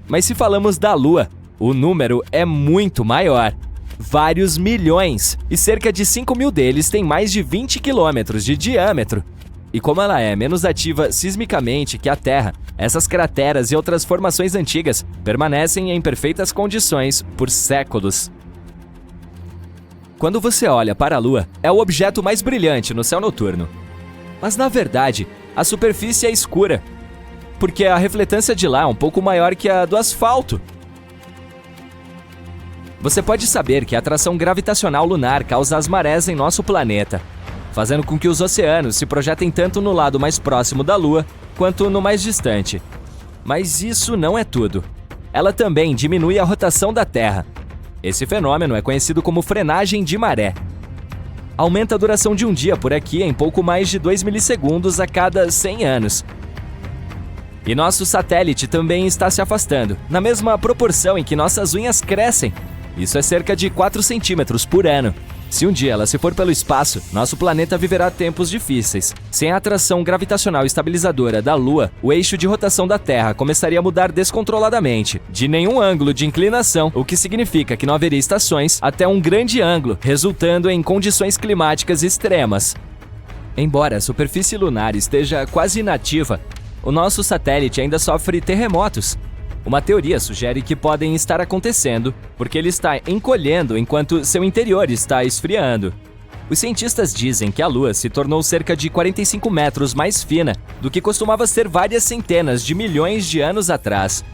Mas se falamos da Lua, o número é muito maior. Vários milhões, e cerca de 5 mil deles têm mais de 20 quilômetros de diâmetro. E como ela é menos ativa sismicamente que a Terra, essas crateras e outras formações antigas permanecem em perfeitas condições por séculos. Quando você olha para a Lua, é o objeto mais brilhante no céu noturno. Mas na verdade, a superfície é escura, porque a refletância de lá é um pouco maior que a do asfalto. Você pode saber que a atração gravitacional lunar causa as marés em nosso planeta, fazendo com que os oceanos se projetem tanto no lado mais próximo da Lua quanto no mais distante. Mas isso não é tudo. Ela também diminui a rotação da Terra. Esse fenômeno é conhecido como frenagem de maré. Aumenta a duração de um dia por aqui em pouco mais de 2 milissegundos a cada 100 anos. E nosso satélite também está se afastando, na mesma proporção em que nossas unhas crescem. Isso é cerca de 4 centímetros por ano. Se um dia ela se for pelo espaço, nosso planeta viverá tempos difíceis. Sem a atração gravitacional estabilizadora da Lua, o eixo de rotação da Terra começaria a mudar descontroladamente, de nenhum ângulo de inclinação, o que significa que não haveria estações, até um grande ângulo, resultando em condições climáticas extremas. Embora a superfície lunar esteja quase inativa, o nosso satélite ainda sofre terremotos. Uma teoria sugere que podem estar acontecendo porque ele está encolhendo enquanto seu interior está esfriando. Os cientistas dizem que a Lua se tornou cerca de 45 metros mais fina do que costumava ser várias centenas de milhões de anos atrás.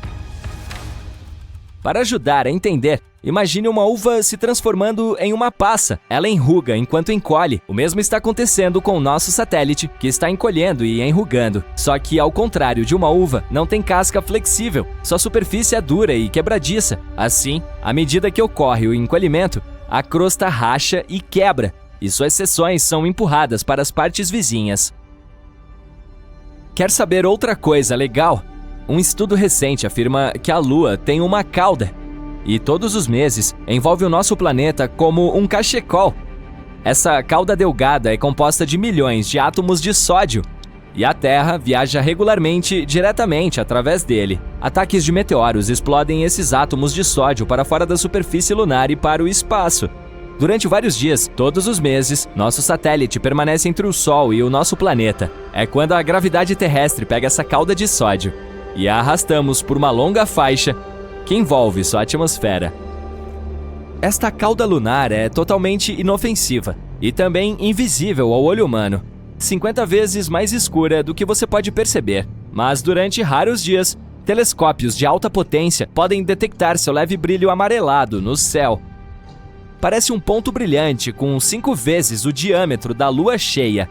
Para ajudar a entender, imagine uma uva se transformando em uma passa. Ela enruga enquanto encolhe. O mesmo está acontecendo com o nosso satélite, que está encolhendo e enrugando. Só que, ao contrário de uma uva, não tem casca flexível. Sua superfície é dura e quebradiça. Assim, à medida que ocorre o encolhimento, a crosta racha e quebra, e suas seções são empurradas para as partes vizinhas. Quer saber outra coisa legal? Um estudo recente afirma que a Lua tem uma cauda, e todos os meses envolve o nosso planeta como um cachecol. Essa cauda delgada é composta de milhões de átomos de sódio, e a Terra viaja regularmente diretamente através dele. Ataques de meteoros explodem esses átomos de sódio para fora da superfície lunar e para o espaço. Durante vários dias, todos os meses, nosso satélite permanece entre o Sol e o nosso planeta. É quando a gravidade terrestre pega essa cauda de sódio e a arrastamos por uma longa faixa que envolve sua atmosfera. Esta cauda lunar é totalmente inofensiva e também invisível ao olho humano, 50 vezes mais escura do que você pode perceber. Mas durante raros dias, telescópios de alta potência podem detectar seu leve brilho amarelado no céu. Parece um ponto brilhante com 5 vezes o diâmetro da lua cheia.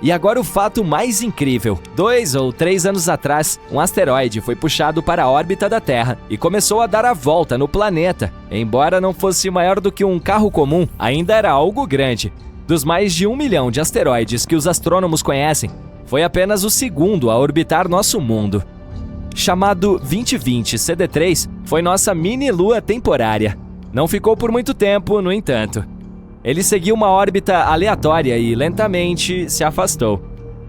E agora o fato mais incrível. 2 ou 3 anos atrás, um asteroide foi puxado para a órbita da Terra e começou a dar a volta no planeta. Embora não fosse maior do que um carro comum, ainda era algo grande. Dos mais de 1 milhão de asteroides que os astrônomos conhecem, foi apenas o segundo a orbitar nosso mundo. Chamado 2020 CD3, foi nossa mini-lua temporária. Não ficou por muito tempo, no entanto. Ele seguiu uma órbita aleatória e lentamente se afastou.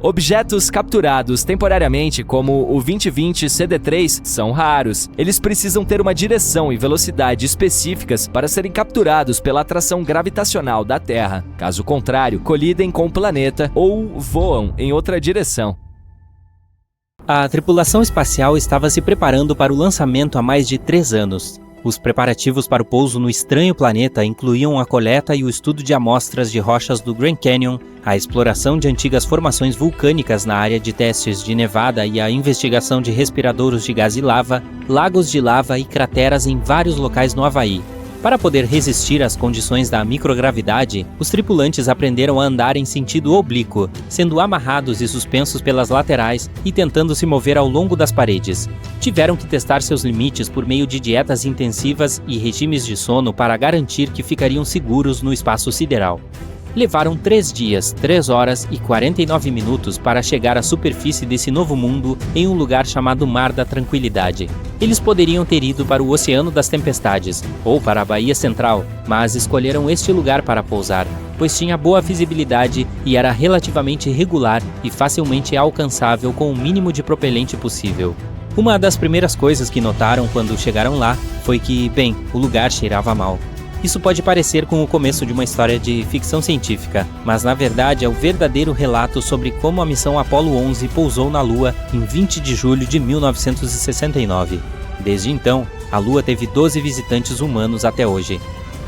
Objetos capturados temporariamente, como o 2020 CD3, são raros. Eles precisam ter uma direção e velocidade específicas para serem capturados pela atração gravitacional da Terra. Caso contrário, colidem com o planeta ou voam em outra direção.
A tripulação espacial estava se preparando para o lançamento há mais de 3 anos. Os preparativos para o pouso no estranho planeta incluíam a coleta e o estudo de amostras de rochas do Grand Canyon, a exploração de antigas formações vulcânicas na área de testes de Nevada e a investigação de respiradouros de gás e lava, lagos de lava e crateras em vários locais no Havaí. Para poder resistir às condições da microgravidade, os tripulantes aprenderam a andar em sentido oblíquo, sendo amarrados e suspensos pelas laterais e tentando se mover ao longo das paredes. Tiveram que testar seus limites por meio de dietas intensivas e regimes de sono para garantir que ficariam seguros no espaço sideral. Levaram 3 dias, 3 horas e 49 minutos para chegar à superfície desse novo mundo em um lugar chamado Mar da Tranquilidade. Eles poderiam ter ido para o Oceano das Tempestades ou para a Baía Central, mas escolheram este lugar para pousar, pois tinha boa visibilidade e era relativamente regular e facilmente alcançável com o mínimo de propelente possível. Uma das primeiras coisas que notaram quando chegaram lá foi que, bem, o lugar cheirava mal. Isso pode parecer com o começo de uma história de ficção científica, mas na verdade é o verdadeiro relato sobre como a missão Apollo 11 pousou na Lua em 20 de julho de 1969. Desde então, a Lua teve 12 visitantes humanos até hoje.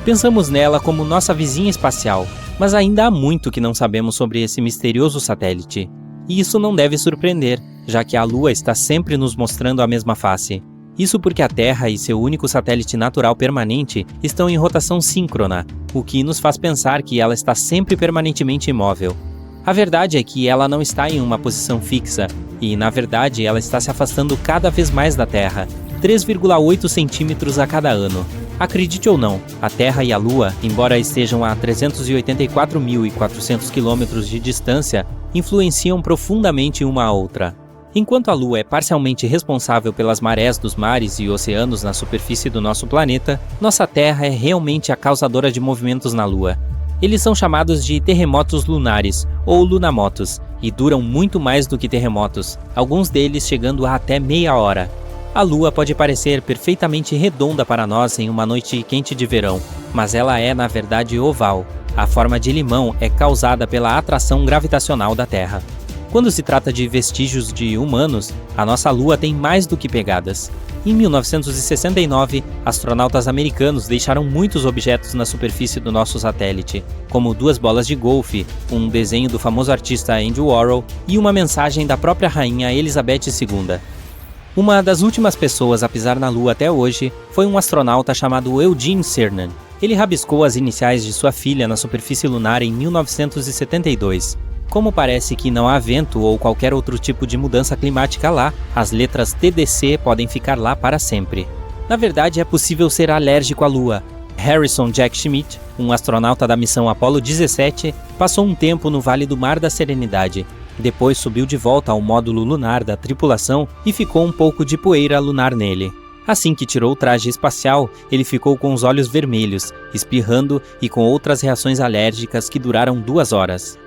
Pensamos nela como nossa vizinha espacial, mas ainda há muito que não sabemos sobre esse misterioso satélite. E isso não deve surpreender, já que a Lua está sempre nos mostrando a mesma face. Isso porque a Terra e seu único satélite natural permanente estão em rotação síncrona, o que nos faz pensar que ela está sempre permanentemente imóvel. A verdade é que ela não está em uma posição fixa, e na verdade ela está se afastando cada vez mais da Terra, 3,8 centímetros a cada ano. Acredite ou não, a Terra e a Lua, embora estejam a 384.400 quilômetros de distância, influenciam profundamente uma a outra. Enquanto a Lua é parcialmente responsável pelas marés dos mares e oceanos na superfície do nosso planeta, nossa Terra é realmente a causadora de movimentos na Lua. Eles são chamados de terremotos lunares, ou lunamotos, e duram muito mais do que terremotos, alguns deles chegando a até meia hora. A Lua pode parecer perfeitamente redonda para nós em uma noite quente de verão, mas ela é na verdade oval. A forma de limão é causada pela atração gravitacional da Terra. Quando se trata de vestígios de humanos, a nossa Lua tem mais do que pegadas. Em 1969, astronautas americanos deixaram muitos objetos na superfície do nosso satélite, como 2 bolas de golfe, um desenho do famoso artista Andy Warhol e uma mensagem da própria rainha Elizabeth II. Uma das últimas pessoas a pisar na Lua até hoje foi um astronauta chamado Eugene Cernan. Ele rabiscou as iniciais de sua filha na superfície lunar em 1972. Como parece que não há vento ou qualquer outro tipo de mudança climática lá, as letras TDC podem ficar lá para sempre. Na verdade, é possível ser alérgico à Lua. Harrison Jack Schmitt, um astronauta da missão Apollo 17, passou um tempo no Vale do Mar da Serenidade. Depois subiu de volta ao módulo lunar da tripulação e ficou um pouco de poeira lunar nele. Assim que tirou o traje espacial, ele ficou com os olhos vermelhos, espirrando e com outras reações alérgicas que duraram 2 horas.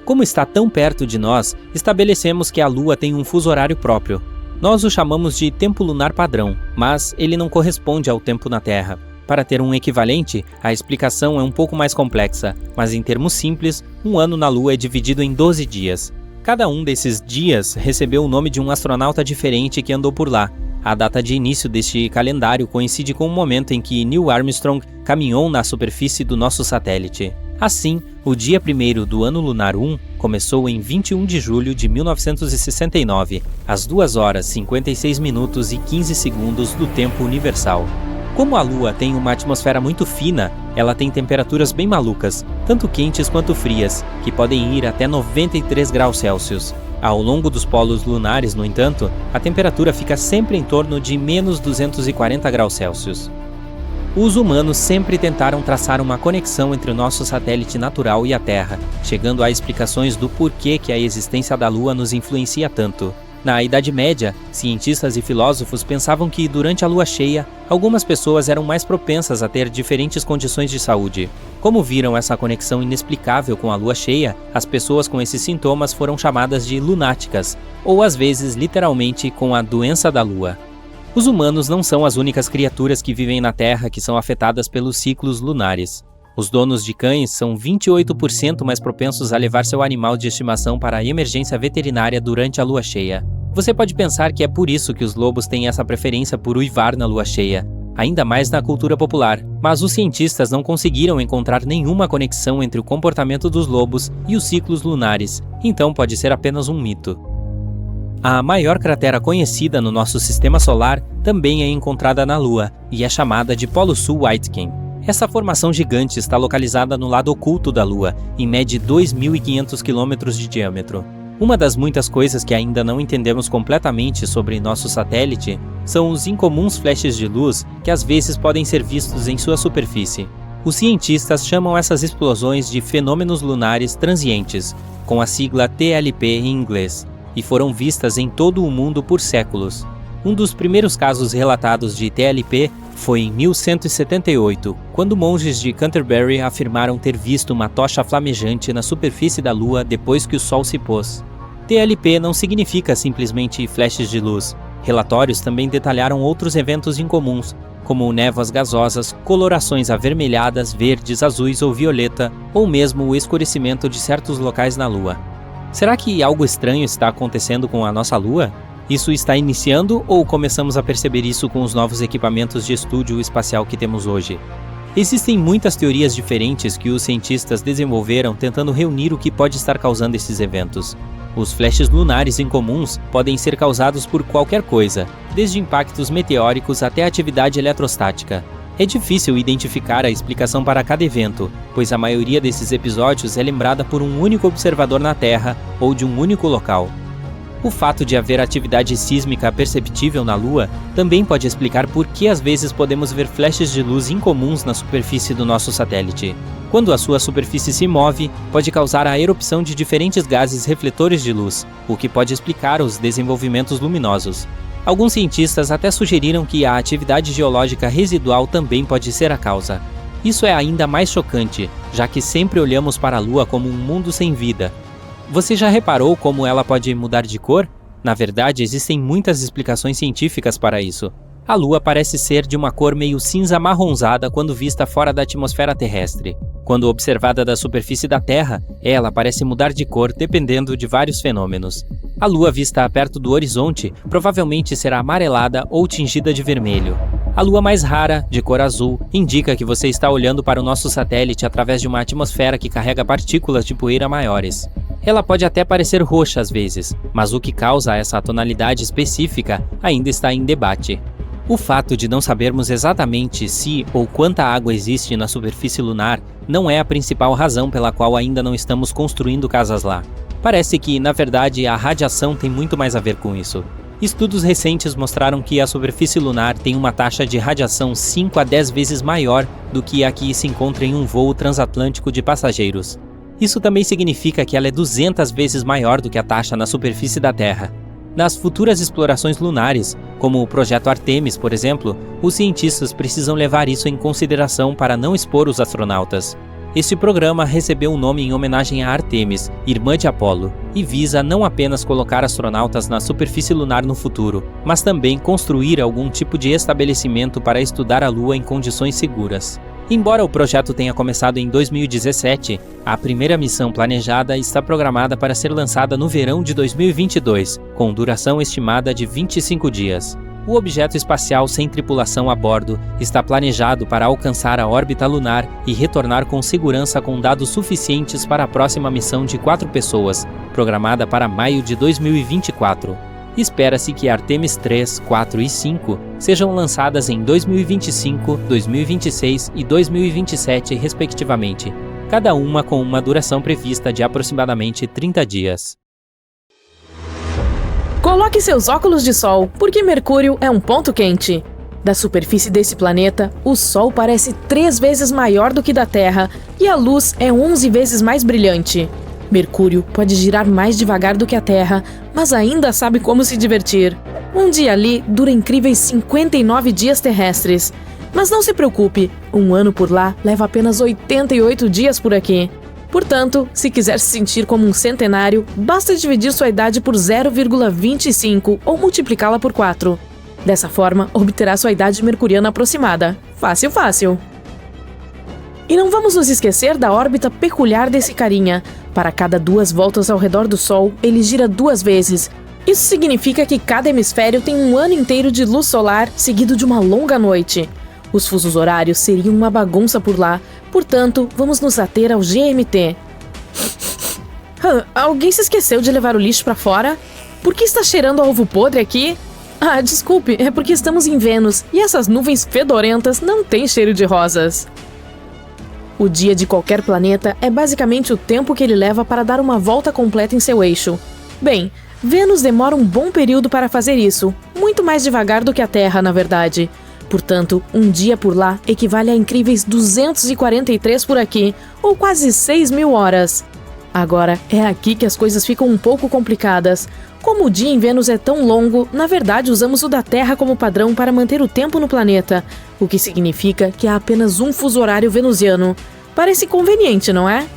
Como está tão perto de nós, estabelecemos que a Lua tem um fuso horário próprio. Nós o chamamos de tempo lunar padrão, mas ele não corresponde ao tempo na Terra. Para ter um equivalente, a explicação é um pouco mais complexa, mas em termos simples, um ano na Lua é dividido em 12 dias. Cada um desses dias recebeu o nome de um astronauta diferente que andou por lá. A data de início deste calendário coincide com o momento em que Neil Armstrong caminhou na superfície do nosso satélite. Assim, o dia 1º do ano lunar 1 começou em 21 de julho de 1969, às 2 horas 56 minutos e 15 segundos do tempo universal. Como a Lua tem uma atmosfera muito fina, ela tem temperaturas bem malucas, tanto quentes quanto frias, que podem ir até 93 graus Celsius. Ao longo dos polos lunares, no entanto, a temperatura fica sempre em torno de menos 240 graus Celsius. Os humanos sempre tentaram traçar uma conexão entre o nosso satélite natural e a Terra, chegando a explicações do porquê que a existência da Lua nos influencia tanto. Na Idade Média, cientistas e filósofos pensavam que, durante a lua cheia, algumas pessoas eram mais propensas a ter diferentes condições de saúde. Como viram essa conexão inexplicável com a lua cheia, as pessoas com esses sintomas foram chamadas de lunáticas, ou às vezes literalmente com a doença da lua. Os humanos não são as únicas criaturas que vivem na Terra que são afetadas pelos ciclos lunares. Os donos de cães são 28% mais propensos a levar seu animal de estimação para a emergência veterinária durante a lua cheia. Você pode pensar que é por isso que os lobos têm essa preferência por uivar na lua cheia, ainda mais na cultura popular, mas os cientistas não conseguiram encontrar nenhuma conexão entre o comportamento dos lobos e os ciclos lunares, então pode ser apenas um mito. A maior cratera conhecida no nosso sistema solar também é encontrada na Lua e é chamada de Polo Sul Aitken. Essa formação gigante está localizada no lado oculto da Lua e mede 2.500 km de diâmetro. Uma das muitas coisas que ainda não entendemos completamente sobre nosso satélite são os incomuns flashes de luz que às vezes podem ser vistos em sua superfície. Os cientistas chamam essas explosões de fenômenos lunares transientes, com a sigla TLP em inglês, e foram vistas em todo o mundo por séculos. Um dos primeiros casos relatados de TLP foi em 1178, quando monges de Canterbury afirmaram ter visto uma tocha flamejante na superfície da Lua depois que o Sol se pôs. TLP não significa simplesmente flashes de luz. Relatórios também detalharam outros eventos incomuns, como névoas gasosas, colorações avermelhadas, verdes, azuis ou violeta, ou mesmo o escurecimento de certos locais na Lua. Será que algo estranho está acontecendo com a nossa Lua? Isso está iniciando ou começamos a perceber isso com os novos equipamentos de estúdio espacial que temos hoje? Existem muitas teorias diferentes que os cientistas desenvolveram tentando reunir o que pode estar causando esses eventos. Os flashes lunares incomuns podem ser causados por qualquer coisa, desde impactos meteóricos até atividade eletrostática. É difícil identificar a explicação para cada evento, pois a maioria desses episódios é lembrada por um único observador na Terra ou de um único local. O fato de haver atividade sísmica perceptível na Lua também pode explicar por que às vezes podemos ver flashes de luz incomuns na superfície do nosso satélite. Quando a sua superfície se move, pode causar a erupção de diferentes gases refletores de luz, o que pode explicar os desenvolvimentos luminosos. Alguns cientistas até sugeriram que a atividade geológica residual também pode ser a causa. Isso é ainda mais chocante, já que sempre olhamos para a Lua como um mundo sem vida. Você já reparou como ela pode mudar de cor? Na verdade, existem muitas explicações científicas para isso. A Lua parece ser de uma cor meio cinza-marronzada quando vista fora da atmosfera terrestre. Quando observada da superfície da Terra, ela parece mudar de cor dependendo de vários fenômenos. A Lua vista perto do horizonte provavelmente será amarelada ou tingida de vermelho. A Lua mais rara, de cor azul, indica que você está olhando para o nosso satélite através de uma atmosfera que carrega partículas de poeira maiores. Ela pode até parecer roxa às vezes, mas o que causa essa tonalidade específica ainda está em debate. O fato de não sabermos exatamente se ou quanta água existe na superfície lunar não é a principal razão pela qual ainda não estamos construindo casas lá. Parece que, na verdade, a radiação tem muito mais a ver com isso. Estudos recentes mostraram que a superfície lunar tem uma taxa de radiação 5 a 10 vezes maior do que a que se encontra em um voo transatlântico de passageiros. Isso também significa que ela é 200 vezes maior do que a taxa na superfície da Terra. Nas futuras explorações lunares, como o projeto Artemis, por exemplo, os cientistas precisam levar isso em consideração para não expor os astronautas. Este programa recebeu um nome em homenagem a Artemis, irmã de Apolo, e visa não apenas colocar astronautas na superfície lunar no futuro, mas também construir algum tipo de estabelecimento para estudar a Lua em condições seguras. Embora o projeto tenha começado em 2017, a primeira missão planejada está programada para ser lançada no verão de 2022, com duração estimada de 25 dias. O objeto espacial sem tripulação a bordo está planejado para alcançar a órbita lunar e retornar com segurança com dados suficientes para a próxima missão de 4 pessoas, programada para maio de 2024. Espera-se que Artemis 3, 4 e 5 sejam lançadas em 2025, 2026 e 2027, respectivamente, cada uma com uma duração prevista de aproximadamente 30 dias.
Coloque seus óculos de sol, porque Mercúrio é um ponto quente. Da superfície desse planeta, o Sol parece 3 vezes maior do que da Terra e a luz é 11 vezes mais brilhante. Mercúrio pode girar mais devagar do que a Terra, mas ainda sabe como se divertir. Um dia ali dura incríveis 59 dias terrestres. Mas não se preocupe, um ano por lá leva apenas 88 dias por aqui. Portanto, se quiser se sentir como um centenário, basta dividir sua idade por 0,25 ou multiplicá-la por 4. Dessa forma, obterá sua idade mercuriana aproximada. Fácil, fácil. E não vamos nos esquecer da órbita peculiar desse carinha. Para cada 2 voltas ao redor do Sol, ele gira 2 vezes. Isso significa que cada hemisfério tem um ano inteiro de luz solar seguido de uma longa noite. Os fusos horários seriam uma bagunça por lá, portanto, vamos nos ater ao GMT. Alguém se esqueceu de levar o lixo para fora? Por que está cheirando a ovo podre aqui? Ah, desculpe, é porque estamos em Vênus e essas nuvens fedorentas não têm cheiro de rosas. O dia de qualquer planeta é basicamente o tempo que ele leva para dar uma volta completa em seu eixo. Bem, Vênus demora um bom período para fazer isso, muito mais devagar do que a Terra, na verdade. Portanto, um dia por lá equivale a incríveis 243 por aqui, ou quase 6.000 horas. Agora, é aqui que as coisas ficam um pouco complicadas. Como o dia em Vênus é tão longo, na verdade usamos o da Terra como padrão para manter o tempo no planeta, o que significa que há apenas um fuso horário venusiano. Parece conveniente, não é?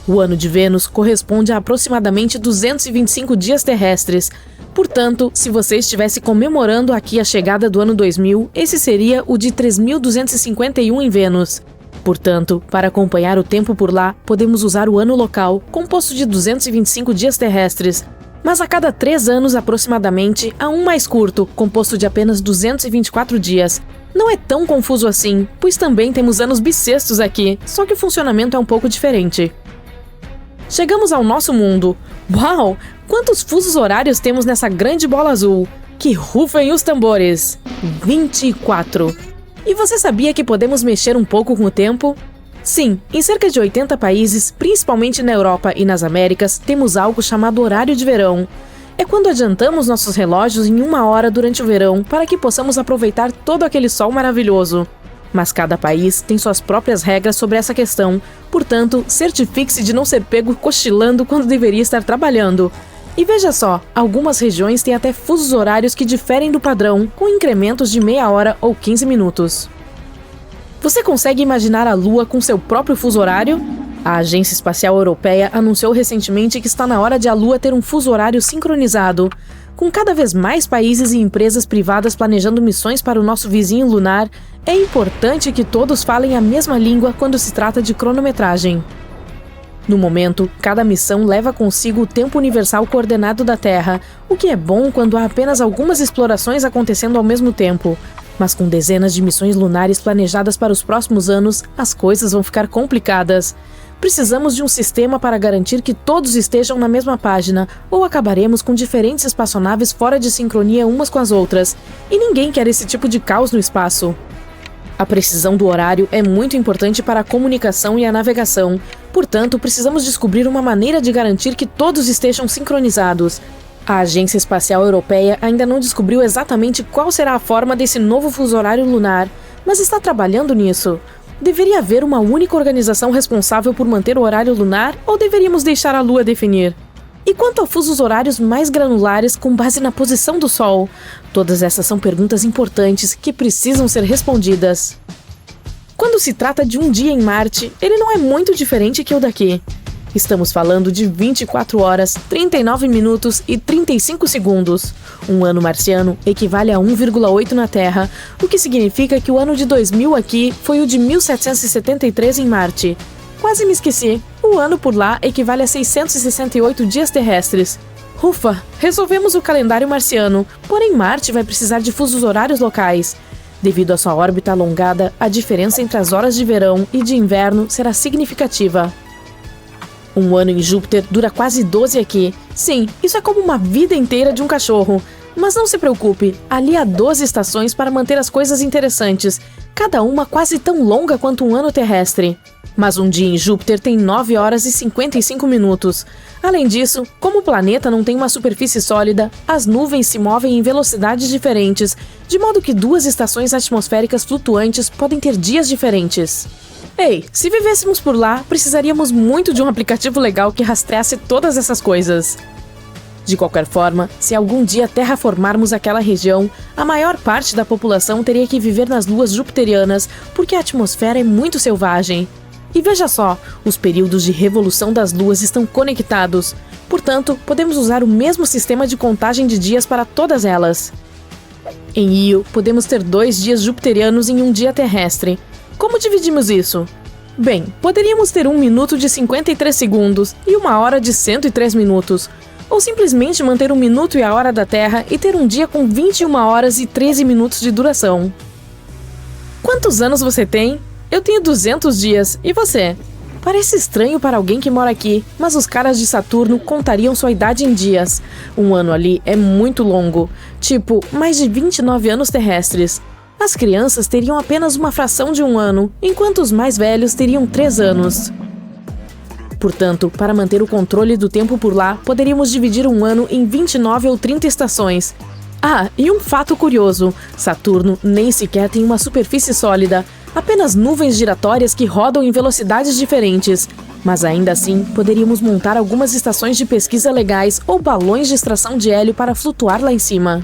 O ano de Vênus corresponde a aproximadamente 225 dias terrestres. Portanto, se você estivesse comemorando aqui a chegada do ano 2000, esse seria o de 3.251 em Vênus. Portanto, para acompanhar o tempo por lá, podemos usar o ano local, composto de 225 dias terrestres, mas a cada 3 anos aproximadamente há um mais curto, composto de apenas 224 dias. Não é tão confuso assim, pois também temos anos bissextos aqui, só que o funcionamento é um pouco diferente. Chegamos ao nosso mundo. Uau! Quantos fusos horários temos nessa grande bola azul? Que rufem os tambores! 24! E você sabia que podemos mexer um pouco com o tempo? Sim, em cerca de 80 países, principalmente na Europa e nas Américas, temos algo chamado horário de verão. É quando adiantamos nossos relógios em 1 hora durante o verão para que possamos aproveitar todo aquele sol maravilhoso. Mas cada país tem suas próprias regras sobre essa questão, portanto, certifique-se de não ser pego cochilando quando deveria estar trabalhando. E veja só, algumas regiões têm até fusos horários que diferem do padrão, com incrementos de meia hora ou 15 minutos. Você consegue imaginar a Lua com seu próprio fuso horário? A Agência Espacial Europeia anunciou recentemente que está na hora de a Lua ter um fuso horário sincronizado. Com cada vez mais países e empresas privadas planejando missões para o nosso vizinho lunar, é importante que todos falem a mesma língua quando se trata de cronometragem. No momento, cada missão leva consigo o tempo universal coordenado da Terra, o que é bom quando há apenas algumas explorações acontecendo ao mesmo tempo. Mas com dezenas de missões lunares planejadas para os próximos anos, as coisas vão ficar complicadas. Precisamos de um sistema para garantir que todos estejam na mesma página, ou acabaremos com diferentes espaçonaves fora de sincronia umas com as outras, e ninguém quer esse tipo de caos no espaço. A precisão do horário é muito importante para a comunicação e a navegação, portanto, precisamos descobrir uma maneira de garantir que todos estejam sincronizados. A Agência Espacial Europeia ainda não descobriu exatamente qual será a forma desse novo fuso horário lunar, mas está trabalhando nisso. Deveria haver uma única organização responsável por manter o horário lunar ou deveríamos deixar a Lua definir? E quanto a fusos horários mais granulares com base na posição do Sol? Todas essas são perguntas importantes que precisam ser respondidas. Quando se trata de um dia em Marte, ele não é muito diferente que o daqui. Estamos falando de 24 horas, 39 minutos e 35 segundos. Um ano marciano equivale a 1,8 na Terra, o que significa que o ano de 2000 aqui foi o de 1773 em Marte. Quase me esqueci. O ano por lá equivale a 668 dias terrestres. Ufa, resolvemos o calendário marciano, porém Marte vai precisar de fusos horários locais. Devido à sua órbita alongada, a diferença entre as horas de verão e de inverno será significativa. Um ano em Júpiter dura quase 12 aqui. Sim, isso é como uma vida inteira de um cachorro. Mas não se preocupe, ali há 12 estações para manter as coisas interessantes, cada uma quase tão longa quanto um ano terrestre. Mas um dia em Júpiter tem 9 horas e 55 minutos. Além disso, como o planeta não tem uma superfície sólida, as nuvens se movem em velocidades diferentes, de modo que 2 estações atmosféricas flutuantes podem ter dias diferentes. Ei, se vivêssemos por lá, precisaríamos muito de um aplicativo legal que rastreasse todas essas coisas. De qualquer forma, se algum dia terraformarmos aquela região, a maior parte da população teria que viver nas luas jupiterianas, porque a atmosfera é muito selvagem. E veja só, os períodos de revolução das luas estão conectados, portanto, podemos usar o mesmo sistema de contagem de dias para todas elas. Em Io, podemos ter 2 dias jupiterianos em um dia terrestre. Como dividimos isso? Bem, poderíamos ter 1 minuto de 53 segundos e 1 hora de 103 minutos. Ou simplesmente manter 1 minuto e a hora da Terra e ter um dia com 21 horas e 13 minutos de duração. Quantos anos você tem? Eu tenho 200 dias. E você? Parece estranho para alguém que mora aqui, mas os caras de Saturno contariam sua idade em dias. Um ano ali é muito longo. Tipo, mais de 29 anos terrestres. As crianças teriam apenas uma fração de 1 ano, enquanto os mais velhos teriam 3 anos. Portanto, para manter o controle do tempo por lá, poderíamos dividir um ano em 29 ou 30 estações. Ah, e um fato curioso: Saturno nem sequer tem uma superfície sólida, apenas nuvens giratórias que rodam em velocidades diferentes. Mas ainda assim, poderíamos montar algumas estações de pesquisa legais ou balões de extração de hélio para flutuar lá em cima.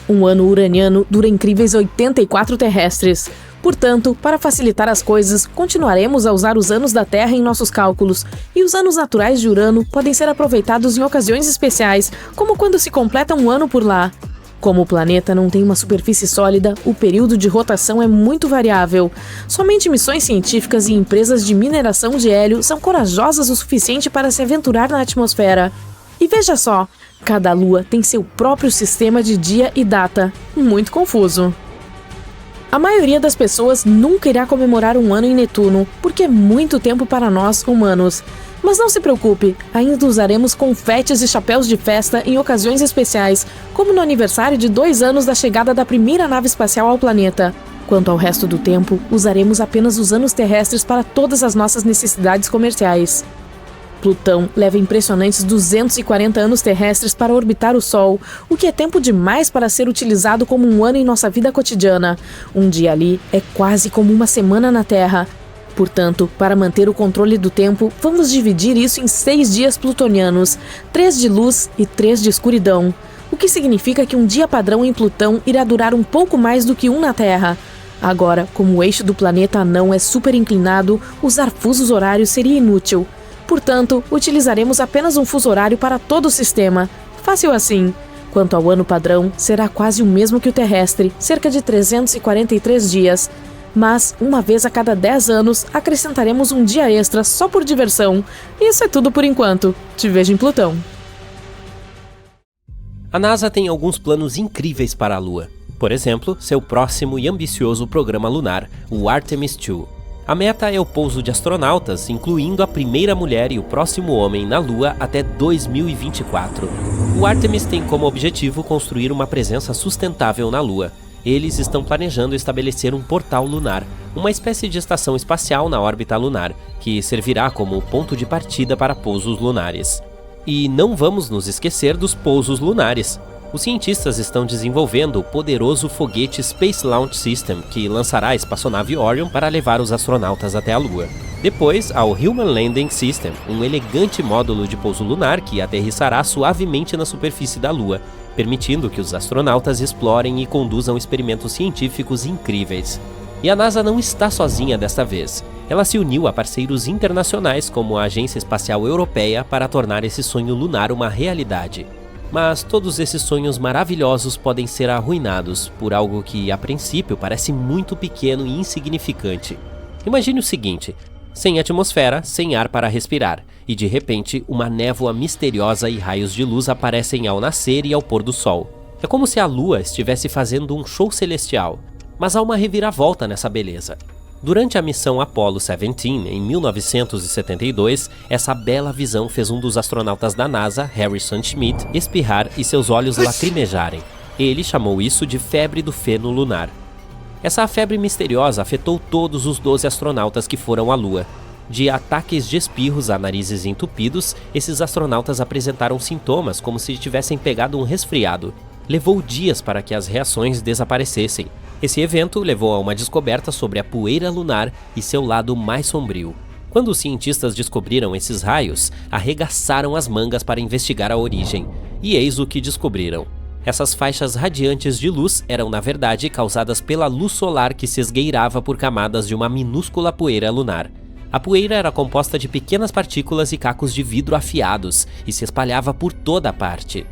Um ano uraniano dura incríveis 84 terrestres. Portanto, para facilitar as coisas, continuaremos a usar os anos da Terra em nossos cálculos, e os anos naturais de Urano podem ser aproveitados em ocasiões especiais, como quando se completa um ano por lá. Como o planeta não tem uma superfície sólida, o período de rotação é muito variável. Somente missões científicas e empresas de mineração de hélio são corajosas o suficiente para se aventurar na atmosfera. E veja só, cada lua tem seu próprio sistema de dia e data. Muito confuso. A maioria das pessoas nunca irá comemorar um ano em Netuno, porque é muito tempo para nós, humanos. Mas não se preocupe, ainda usaremos confetes e chapéus de festa em ocasiões especiais, como no aniversário de 2 anos da chegada da primeira nave espacial ao planeta. Quanto ao resto do tempo, usaremos apenas os anos terrestres para todas as nossas necessidades comerciais. Plutão leva impressionantes 240 anos terrestres para orbitar o Sol, o que é tempo demais para ser utilizado como um ano em nossa vida cotidiana. Um dia ali é quase como uma semana na Terra. Portanto, para manter o controle do tempo, vamos dividir isso em 6 dias plutonianos, 3 de luz e 3 de escuridão. O que significa que um dia padrão em Plutão irá durar um pouco mais do que um na Terra. Agora, como o eixo do planeta anão é super inclinado, usar fusos horários seria inútil. Portanto, utilizaremos apenas um fuso horário para todo o sistema. Fácil assim. Quanto ao ano padrão, será quase o mesmo que o terrestre, cerca de 343 dias. Mas, uma vez a cada 10 anos, acrescentaremos um dia extra só por diversão. Isso é tudo por enquanto. Te vejo em Plutão.
A NASA tem alguns planos incríveis para a Lua. Por exemplo, seu próximo e ambicioso programa lunar, o Artemis II. A meta é o pouso de astronautas, incluindo a primeira mulher e o próximo homem na Lua até 2024. O Artemis tem como objetivo construir uma presença sustentável na Lua. Eles estão planejando estabelecer um portal lunar, uma espécie de estação espacial na órbita lunar, que servirá como ponto de partida para pousos lunares. E não vamos nos esquecer dos pousos lunares. Os cientistas estão desenvolvendo o poderoso foguete Space Launch System, que lançará a espaçonave Orion para levar os astronautas até a Lua. Depois, há o Human Landing System, um elegante módulo de pouso lunar que aterrissará suavemente na superfície da Lua, permitindo que os astronautas explorem e conduzam experimentos científicos incríveis. E a NASA não está sozinha desta vez. Ela se uniu a parceiros internacionais como a Agência Espacial Europeia para tornar esse sonho lunar uma realidade. Mas todos esses sonhos maravilhosos podem ser arruinados por algo que, a princípio, parece muito pequeno e insignificante. Imagine o seguinte: sem atmosfera, sem ar para respirar, e de repente uma névoa misteriosa e raios de luz aparecem ao nascer e ao pôr do sol. É como se a Lua estivesse fazendo um show celestial, mas há uma reviravolta nessa beleza. Durante a missão Apollo 17, em 1972, essa bela visão fez um dos astronautas da NASA, Harrison Schmitt, espirrar e seus olhos lacrimejarem. Ele chamou isso de febre do feno lunar. Essa febre misteriosa afetou todos os 12 astronautas que foram à Lua. De ataques de espirros a narizes entupidos, esses astronautas apresentaram sintomas como se tivessem pegado um resfriado. Levou dias para que as reações desaparecessem. Esse evento levou a uma descoberta sobre a poeira lunar e seu lado mais sombrio. Quando os cientistas descobriram esses raios, arregaçaram as mangas para investigar a origem. E eis o que descobriram. Essas faixas radiantes de luz eram, na verdade, causadas pela luz solar que se esgueirava por camadas de uma minúscula poeira lunar. A poeira era composta de pequenas partículas e cacos de vidro afiados e se espalhava por toda a parte.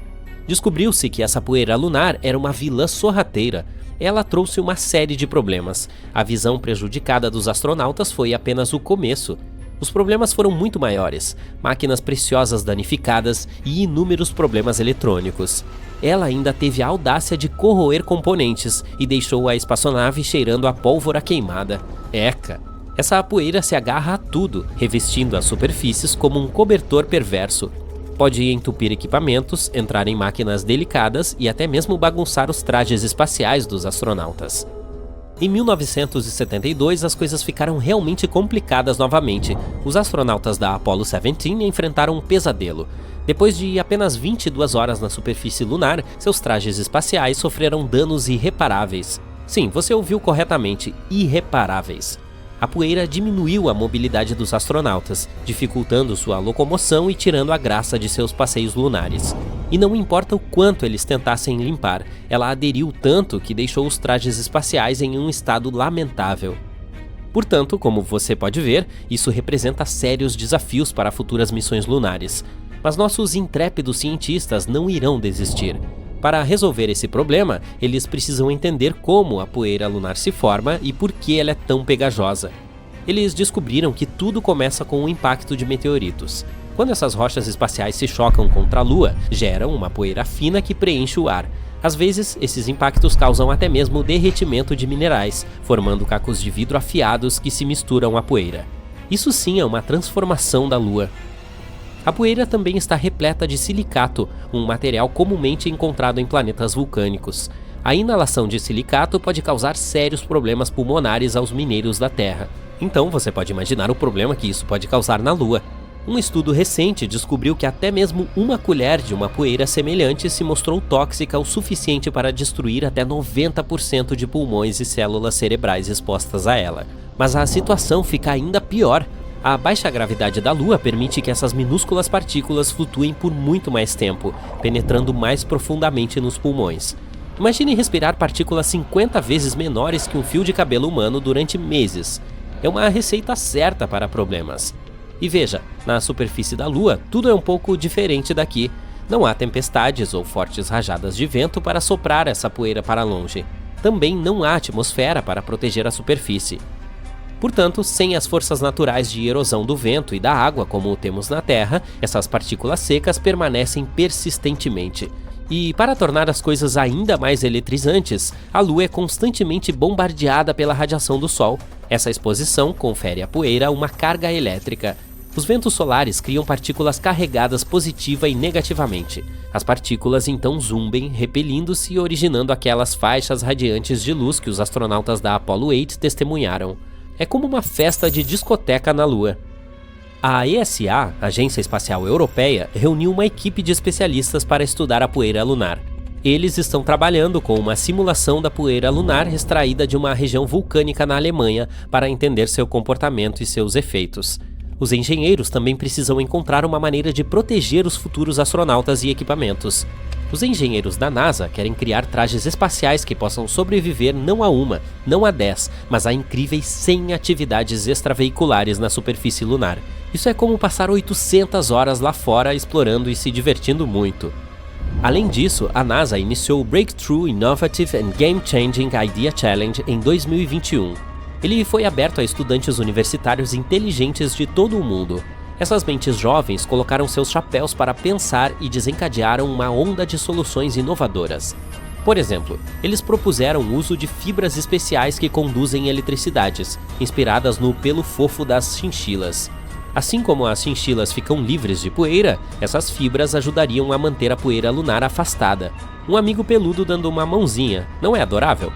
Descobriu-se que essa poeira lunar era uma vilã sorrateira. Ela trouxe uma série de problemas. A visão prejudicada dos astronautas foi apenas o começo. Os problemas foram muito maiores, máquinas preciosas danificadas e inúmeros problemas eletrônicos. Ela ainda teve a audácia de corroer componentes e deixou a espaçonave cheirando a pólvora queimada. Eca! Essa poeira se agarra a tudo, revestindo as superfícies como um cobertor perverso. Pode entupir equipamentos, entrar em máquinas delicadas e até mesmo bagunçar os trajes espaciais dos astronautas. Em 1972, as coisas ficaram realmente complicadas novamente. Os astronautas da Apollo 17 enfrentaram um pesadelo. Depois de apenas 22 horas na superfície lunar, seus trajes espaciais sofreram danos irreparáveis. Sim, você ouviu corretamente, irreparáveis. A poeira diminuiu a mobilidade dos astronautas, dificultando sua locomoção e tirando a graça de seus passeios lunares. E não importa o quanto eles tentassem limpar, ela aderiu tanto que deixou os trajes espaciais em um estado lamentável. Portanto, como você pode ver, isso representa sérios desafios para futuras missões lunares. Mas nossos intrépidos cientistas não irão desistir. Para resolver esse problema, eles precisam entender como a poeira lunar se forma e por que ela é tão pegajosa. Eles descobriram que tudo começa com o impacto de meteoritos. Quando essas rochas espaciais se chocam contra a Lua, geram uma poeira fina que preenche o ar. Às vezes, esses impactos causam até mesmo o derretimento de minerais, formando cacos de vidro afiados que se misturam à poeira. Isso sim é uma transformação da Lua. A poeira também está repleta de silicato, um material comumente encontrado em planetas vulcânicos. A inalação de silicato pode causar sérios problemas pulmonares aos mineiros da Terra. Então você pode imaginar o problema que isso pode causar na Lua. Um estudo recente descobriu que até mesmo uma colher de uma poeira semelhante se mostrou tóxica o suficiente para destruir até 90% de pulmões e células cerebrais expostas a ela. Mas a situação fica ainda pior. A baixa gravidade da Lua permite que essas minúsculas partículas flutuem por muito mais tempo, penetrando mais profundamente nos pulmões. Imagine respirar partículas 50 vezes menores que um fio de cabelo humano durante meses. É uma receita certa para problemas. E veja, na superfície da Lua, tudo é um pouco diferente daqui. Não há tempestades ou fortes rajadas de vento para soprar essa poeira para longe. Também não há atmosfera para proteger a superfície. Portanto, sem as forças naturais de erosão do vento e da água como temos na Terra, essas partículas secas permanecem persistentemente. E para tornar as coisas ainda mais eletrizantes, a Lua é constantemente bombardeada pela radiação do Sol. Essa exposição confere à poeira uma carga elétrica. Os ventos solares criam partículas carregadas positiva e negativamente. As partículas então zumbem, repelindo-se e originando aquelas faixas radiantes de luz que os astronautas da Apollo 8 testemunharam. É como uma festa de discoteca na Lua. A ESA, Agência Espacial Europeia, reuniu uma equipe de especialistas para estudar a poeira lunar. Eles estão trabalhando com uma simulação da poeira lunar extraída de uma região vulcânica na Alemanha para entender seu comportamento e seus efeitos. Os engenheiros também precisam encontrar uma maneira de proteger os futuros astronautas e equipamentos. Os engenheiros da NASA querem criar trajes espaciais que possam sobreviver não a uma, não a 10, mas a incríveis 100 atividades extraveiculares na superfície lunar. Isso é como passar 800 horas lá fora explorando e se divertindo muito. Além disso, a NASA iniciou o Breakthrough Innovative and Game Changing Idea Challenge em 2021. Ele foi aberto a estudantes universitários inteligentes de todo o mundo. Essas mentes jovens colocaram seus chapéus para pensar e desencadearam uma onda de soluções inovadoras. Por exemplo, eles propuseram o uso de fibras especiais que conduzem eletricidades, inspiradas no pelo fofo das chinchilas. Assim como as chinchilas ficam livres de poeira, essas fibras ajudariam a manter a poeira lunar afastada. Um amigo peludo dando uma mãozinha, não é adorável?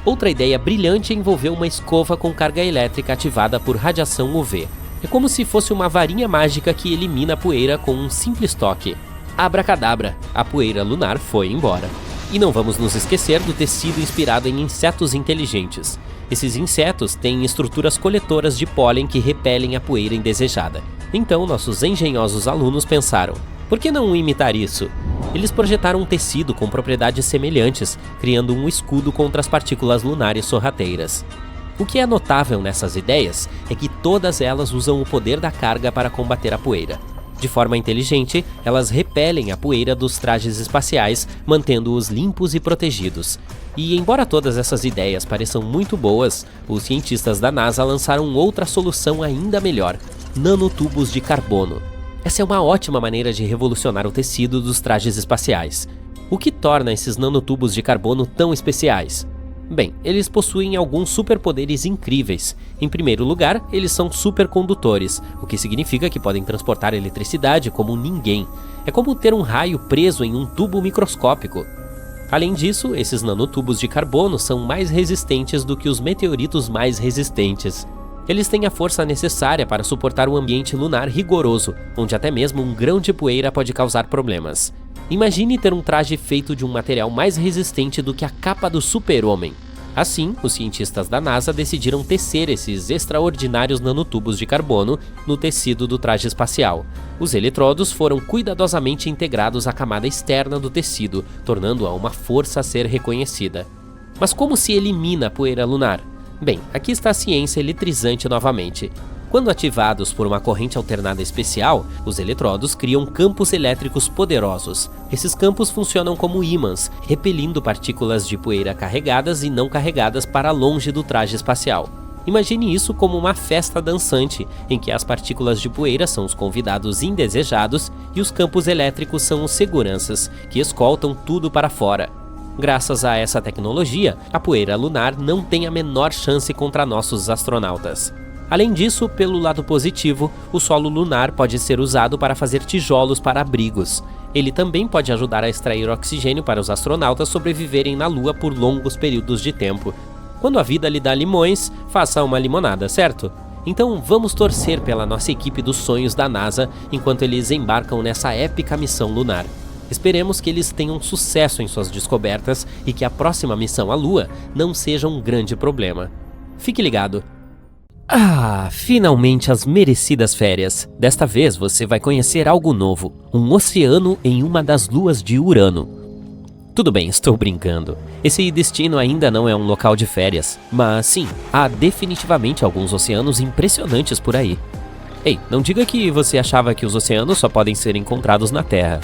Outra ideia brilhante envolveu uma escova com carga elétrica ativada por radiação UV. É como se fosse uma varinha mágica que elimina a poeira com um simples toque. Abracadabra, a poeira lunar foi embora. E não vamos nos esquecer do tecido inspirado em insetos inteligentes. Esses insetos têm estruturas coletoras de pólen que repelem a poeira indesejada. Então nossos engenhosos alunos pensaram, por que não imitar isso? Eles projetaram um tecido com propriedades semelhantes, criando um escudo contra as partículas lunares sorrateiras. O que é notável nessas ideias é que todas elas usam o poder da carga para combater a poeira. De forma inteligente, elas repelem a poeira dos trajes espaciais, mantendo-os limpos e protegidos. E embora todas essas ideias pareçam muito boas, os cientistas da NASA lançaram outra solução ainda melhor: nanotubos de carbono. Essa é uma ótima maneira de revolucionar o tecido dos trajes espaciais. O que torna esses nanotubos de carbono tão especiais? Bem, eles possuem alguns superpoderes incríveis. Em primeiro lugar, eles são supercondutores, o que significa que podem transportar eletricidade como ninguém. É como ter um raio preso em um tubo microscópico. Além disso, esses nanotubos de carbono são mais resistentes do que os meteoritos mais resistentes. Eles têm a força necessária para suportar um ambiente lunar rigoroso, onde até mesmo um grão de poeira pode causar problemas. Imagine ter um traje feito de um material mais resistente do que a capa do super-homem. Assim, os cientistas da NASA decidiram tecer esses extraordinários nanotubos de carbono no tecido do traje espacial. Os eletrodos foram cuidadosamente integrados à camada externa do tecido, tornando-a uma força a ser reconhecida. Mas como se elimina a poeira lunar? Bem, aqui está a ciência eletrizante novamente. Quando ativados por uma corrente alternada especial, os eletrodos criam campos elétricos poderosos. Esses campos funcionam como ímãs, repelindo partículas de poeira carregadas e não carregadas para longe do traje espacial. Imagine isso como uma festa dançante, em que as partículas de poeira são os convidados indesejados e os campos elétricos são os seguranças, que escoltam tudo para fora. Graças a essa tecnologia, a poeira lunar não tem a menor chance contra nossos astronautas. Além disso, pelo lado positivo, o solo lunar pode ser usado para fazer tijolos para abrigos. Ele também pode ajudar a extrair oxigênio para os astronautas sobreviverem na Lua por longos períodos de tempo. Quando a vida lhe dá limões, faça uma limonada, certo? Então vamos torcer pela nossa equipe dos sonhos da NASA enquanto eles embarcam nessa épica missão lunar. Esperemos que eles tenham sucesso em suas descobertas e que a próxima missão à Lua não seja um grande problema. Fique ligado! Finalmente as merecidas férias. Desta vez você vai conhecer algo novo, um oceano em uma das luas de Urano. Tudo bem, estou brincando. Esse destino ainda não é um local de férias, mas sim, há definitivamente alguns oceanos impressionantes por aí. Ei, não diga que você achava que os oceanos só podem ser encontrados na Terra.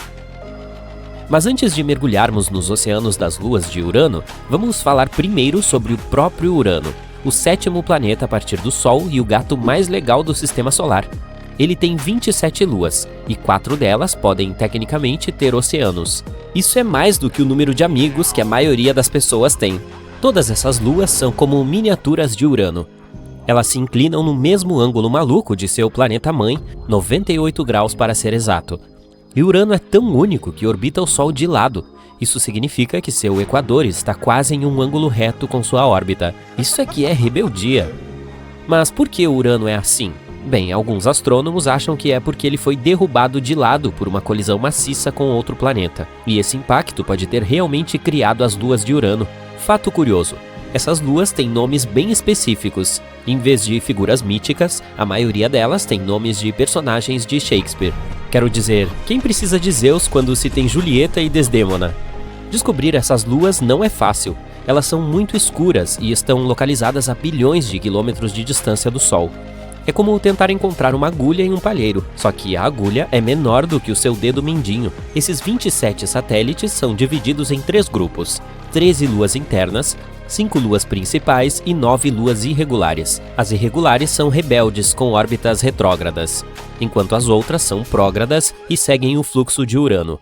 Mas antes de mergulharmos nos oceanos das luas de Urano, vamos falar primeiro sobre o próprio Urano, o 7º planeta a partir do Sol e o gato mais legal do Sistema Solar. Ele tem 27 luas, e 4 delas podem tecnicamente ter oceanos. Isso é mais do que o número de amigos que a maioria das pessoas tem. Todas essas luas são como miniaturas de Urano. Elas se inclinam no mesmo ângulo maluco de seu planeta-mãe, 98 graus para ser exato. E Urano é tão único que orbita o Sol de lado. Isso significa que seu equador está quase em um ângulo reto com sua órbita. Isso é que é rebeldia. Mas por que Urano é assim? Bem, alguns astrônomos acham que é porque ele foi derrubado de lado por uma colisão maciça com outro planeta. E esse impacto pode ter realmente criado as luas de Urano. Fato curioso, essas luas têm nomes bem específicos. Em vez de figuras míticas, a maioria delas tem nomes de personagens de Shakespeare. Quero dizer, quem precisa de Zeus quando se tem Julieta e Desdémona? Descobrir essas luas não é fácil. Elas são muito escuras e estão localizadas a bilhões de quilômetros de distância do Sol. É como tentar encontrar uma agulha em um palheiro, só que a agulha é menor do que o seu dedo mindinho. Esses 27 satélites são divididos em 3 grupos, 13 luas internas, 5 luas principais e 9 luas irregulares. As irregulares são rebeldes com órbitas retrógradas, enquanto as outras são prógradas e seguem o fluxo de Urano.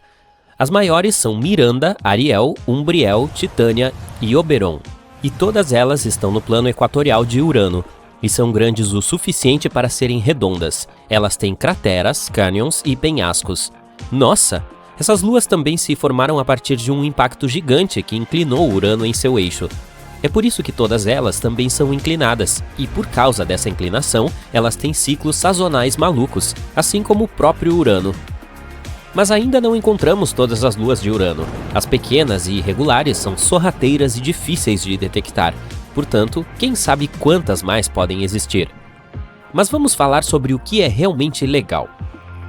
As maiores são Miranda, Ariel, Umbriel, Titânia e Oberon, e todas elas estão no plano equatorial de Urano, e são grandes o suficiente para serem redondas. Elas têm crateras, cânions e penhascos. Nossa! Essas luas também se formaram a partir de um impacto gigante que inclinou Urano em seu eixo. É por isso que todas elas também são inclinadas, e por causa dessa inclinação, elas têm ciclos sazonais malucos, assim como o próprio Urano. Mas ainda não encontramos todas as luas de Urano. As pequenas e irregulares são sorrateiras e difíceis de detectar. Portanto, quem sabe quantas mais podem existir. Mas vamos falar sobre o que é realmente legal.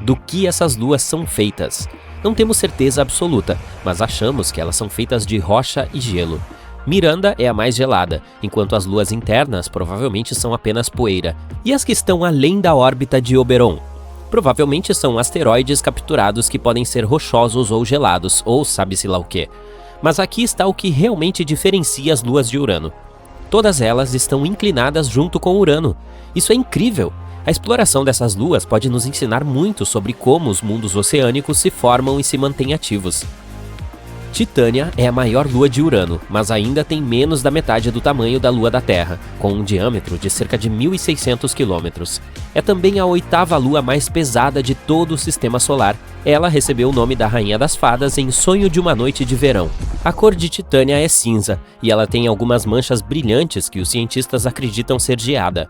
Do que essas luas são feitas. Não temos certeza absoluta, mas achamos que elas são feitas de rocha e gelo. Miranda é a mais gelada, enquanto as luas internas provavelmente são apenas poeira. E as que estão além da órbita de Oberon? Provavelmente são asteroides capturados que podem ser rochosos ou gelados, ou sabe-se lá o quê. Mas aqui está o que realmente diferencia as luas de Urano. Todas elas estão inclinadas junto com Urano. Isso é incrível! A exploração dessas luas pode nos ensinar muito sobre como os mundos oceânicos se formam e se mantêm ativos. Titânia é a maior lua de Urano, mas ainda tem menos da metade do tamanho da lua da Terra, com um diâmetro de cerca de 1.600 km. É também a 8ª lua mais pesada de todo o Sistema Solar. Ela recebeu o nome da Rainha das Fadas em Sonho de uma Noite de Verão. A cor de Titânia é cinza, e ela tem algumas manchas brilhantes que os cientistas acreditam ser geada.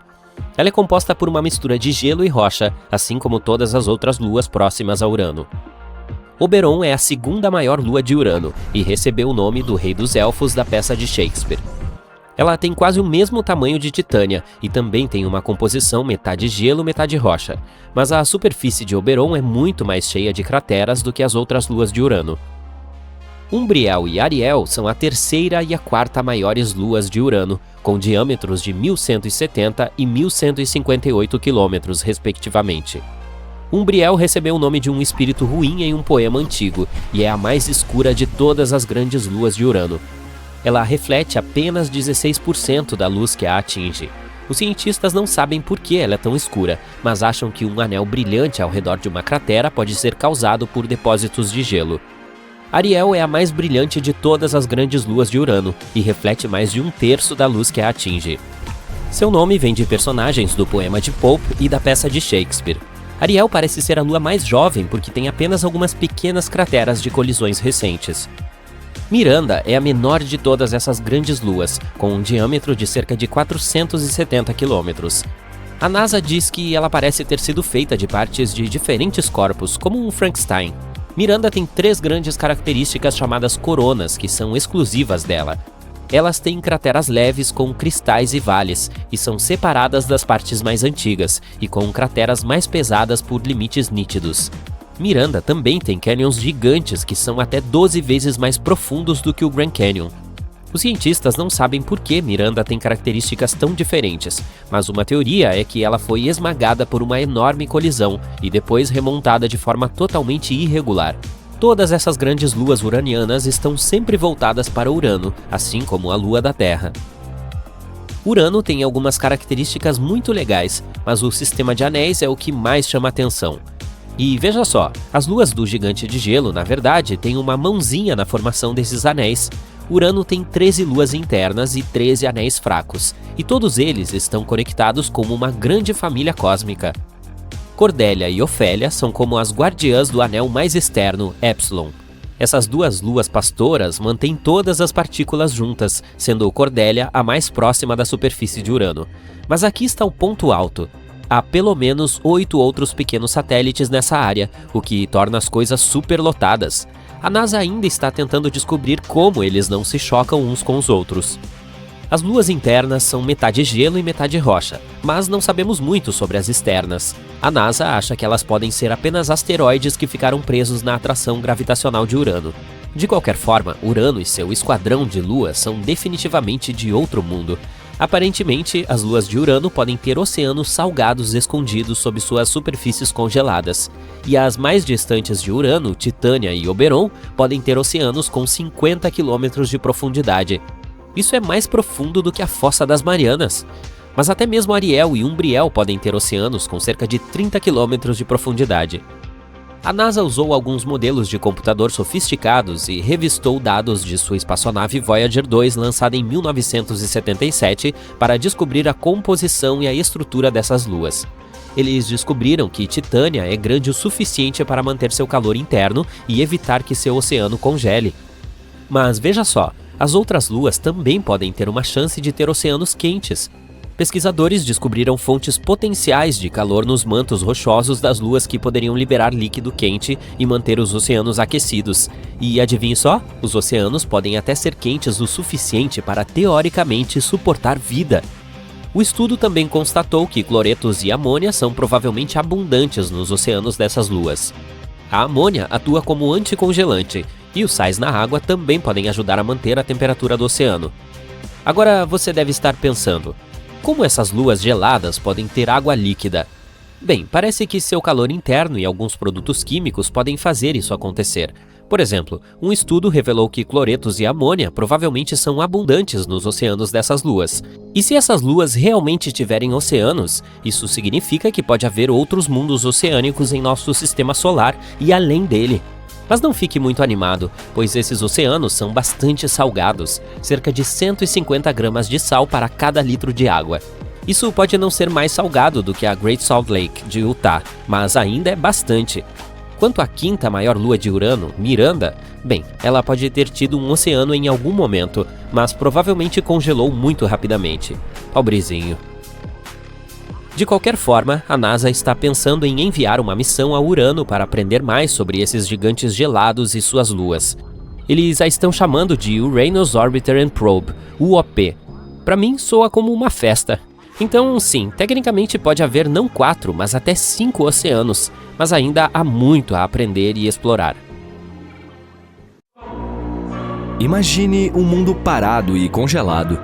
Ela é composta por uma mistura de gelo e rocha, assim como todas as outras luas próximas a Urano. Oberon é a 2ª maior lua de Urano e recebeu o nome do rei dos elfos da peça de Shakespeare. Ela tem quase o mesmo tamanho de Titânia e também tem uma composição metade gelo, metade rocha. Mas a superfície de Oberon é muito mais cheia de crateras do que as outras luas de Urano. Umbriel e Ariel são a terceira e a quarta maiores luas de Urano, com diâmetros de 1.170 e 1.158 quilômetros, respectivamente. Umbriel recebeu o nome de um espírito ruim em um poema antigo e é a mais escura de todas as grandes luas de Urano. Ela reflete apenas 16% da luz que a atinge. Os cientistas não sabem por que ela é tão escura, mas acham que um anel brilhante ao redor de uma cratera pode ser causado por depósitos de gelo. Ariel é a mais brilhante de todas as grandes luas de Urano e reflete mais de 1/3 da luz que a atinge. Seu nome vem de personagens do poema de Pope e da peça de Shakespeare. Ariel parece ser a lua mais jovem porque tem apenas algumas pequenas crateras de colisões recentes. Miranda é a menor de todas essas grandes luas, com um diâmetro de cerca de 470 quilômetros. A NASA diz que ela parece ter sido feita de partes de diferentes corpos, como um Frankenstein. Miranda tem 3 grandes características chamadas coronas, que são exclusivas dela. Elas têm crateras leves com cristais e vales, e são separadas das partes mais antigas, e com crateras mais pesadas por limites nítidos. Miranda também tem canyons gigantes que são até 12 vezes mais profundos do que o Grand Canyon. Os cientistas não sabem por que Miranda tem características tão diferentes, mas uma teoria é que ela foi esmagada por uma enorme colisão e depois remontada de forma totalmente irregular. Todas essas grandes luas uranianas estão sempre voltadas para Urano, assim como a lua da Terra. Urano tem algumas características muito legais, mas o sistema de anéis é o que mais chama atenção. E veja só, as luas do gigante de gelo, na verdade, têm uma mãozinha na formação desses anéis. Urano tem 13 luas internas e 13 anéis fracos, e todos eles estão conectados como uma grande família cósmica. Cordélia e Ofélia são como as guardiãs do anel mais externo, Epsilon. Essas duas luas pastoras mantêm todas as partículas juntas, sendo Cordélia a mais próxima da superfície de Urano. Mas aqui está o ponto alto. Há pelo menos 8 outros pequenos satélites nessa área, o que torna as coisas superlotadas. A NASA ainda está tentando descobrir como eles não se chocam uns com os outros. As luas internas são metade gelo e metade rocha, mas não sabemos muito sobre as externas. A NASA acha que elas podem ser apenas asteroides que ficaram presos na atração gravitacional de Urano. De qualquer forma, Urano e seu esquadrão de luas são definitivamente de outro mundo. Aparentemente, as luas de Urano podem ter oceanos salgados escondidos sob suas superfícies congeladas. E as mais distantes de Urano, Titânia e Oberon, podem ter oceanos com 50 km de profundidade. Isso é mais profundo do que a Fossa das Marianas. Mas até mesmo Ariel e Umbriel podem ter oceanos com cerca de 30 km de profundidade. A NASA usou alguns modelos de computador sofisticados e revistou dados de sua espaçonave Voyager 2 lançada em 1977 para descobrir a composição e a estrutura dessas luas. Eles descobriram que Titânia é grande o suficiente para manter seu calor interno e evitar que seu oceano congele. Mas veja só, as outras luas também podem ter uma chance de ter oceanos quentes. Pesquisadores descobriram fontes potenciais de calor nos mantos rochosos das luas que poderiam liberar líquido quente e manter os oceanos aquecidos. E adivinhe só, os oceanos podem até ser quentes o suficiente para, teoricamente, suportar vida. O estudo também constatou que cloretos e amônia são provavelmente abundantes nos oceanos dessas luas. A amônia atua como anticongelante, e os sais na água também podem ajudar a manter a temperatura do oceano. Agora você deve estar pensando, como essas luas geladas podem ter água líquida? Bem, parece que seu calor interno e alguns produtos químicos podem fazer isso acontecer. Por exemplo, um estudo revelou que cloretos e amônia provavelmente são abundantes nos oceanos dessas luas. E se essas luas realmente tiverem oceanos, isso significa que pode haver outros mundos oceânicos em nosso sistema solar e além dele. Mas não fique muito animado, pois esses oceanos são bastante salgados, cerca de 150 gramas de sal para cada litro de água. Isso pode não ser mais salgado do que a Great Salt Lake de Utah, mas ainda é bastante. Quanto à quinta maior lua de Urano, Miranda, bem, ela pode ter tido um oceano em algum momento, mas provavelmente congelou muito rapidamente. Pobrezinho. De qualquer forma, a NASA está pensando em enviar uma missão a Urano para aprender mais sobre esses gigantes gelados e suas luas. Eles a estão chamando de Uranus Orbiter and Probe, UOP. Pra mim, soa como uma festa. Então, sim, tecnicamente pode haver não 4, mas até 5 oceanos, mas ainda há muito a aprender e explorar.
Imagine um mundo parado e congelado.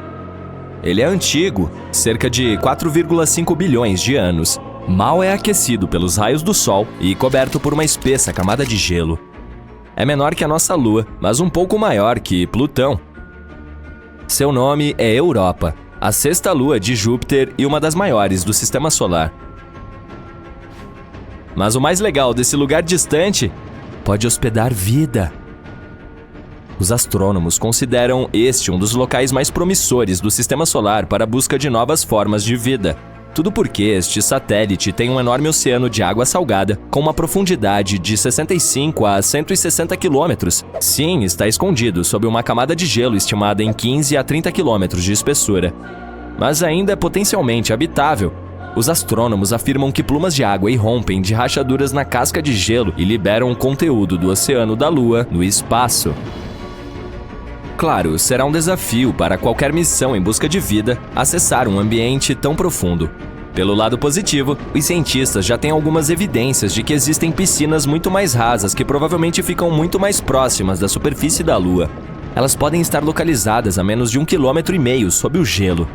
Ele é antigo, cerca de 4,5 bilhões de anos. Mal é aquecido pelos raios do Sol e coberto por uma espessa camada de gelo. É menor que a nossa Lua, mas um pouco maior que Plutão. Seu nome é Europa, a sexta lua de Júpiter e uma das maiores do Sistema Solar. Mas o mais legal desse lugar distante pode hospedar vida. Os astrônomos consideram este um dos locais mais promissores do Sistema Solar para a busca de novas formas de vida. Tudo porque este satélite tem um enorme oceano de água salgada com uma profundidade de 65 a 160 quilômetros. Sim, está escondido sob uma camada de gelo estimada em 15 a 30 quilômetros de espessura. Mas ainda é potencialmente habitável. Os astrônomos afirmam que plumas de água irrompem de rachaduras na casca de gelo e liberam o conteúdo do oceano da Lua no espaço. Claro, será um desafio para qualquer missão em busca de vida acessar um ambiente tão profundo. Pelo lado positivo, os cientistas já têm algumas evidências de que existem piscinas muito mais rasas que provavelmente ficam muito mais próximas da superfície da Lua. Elas podem estar localizadas a menos de 1,5 km sob o gelo.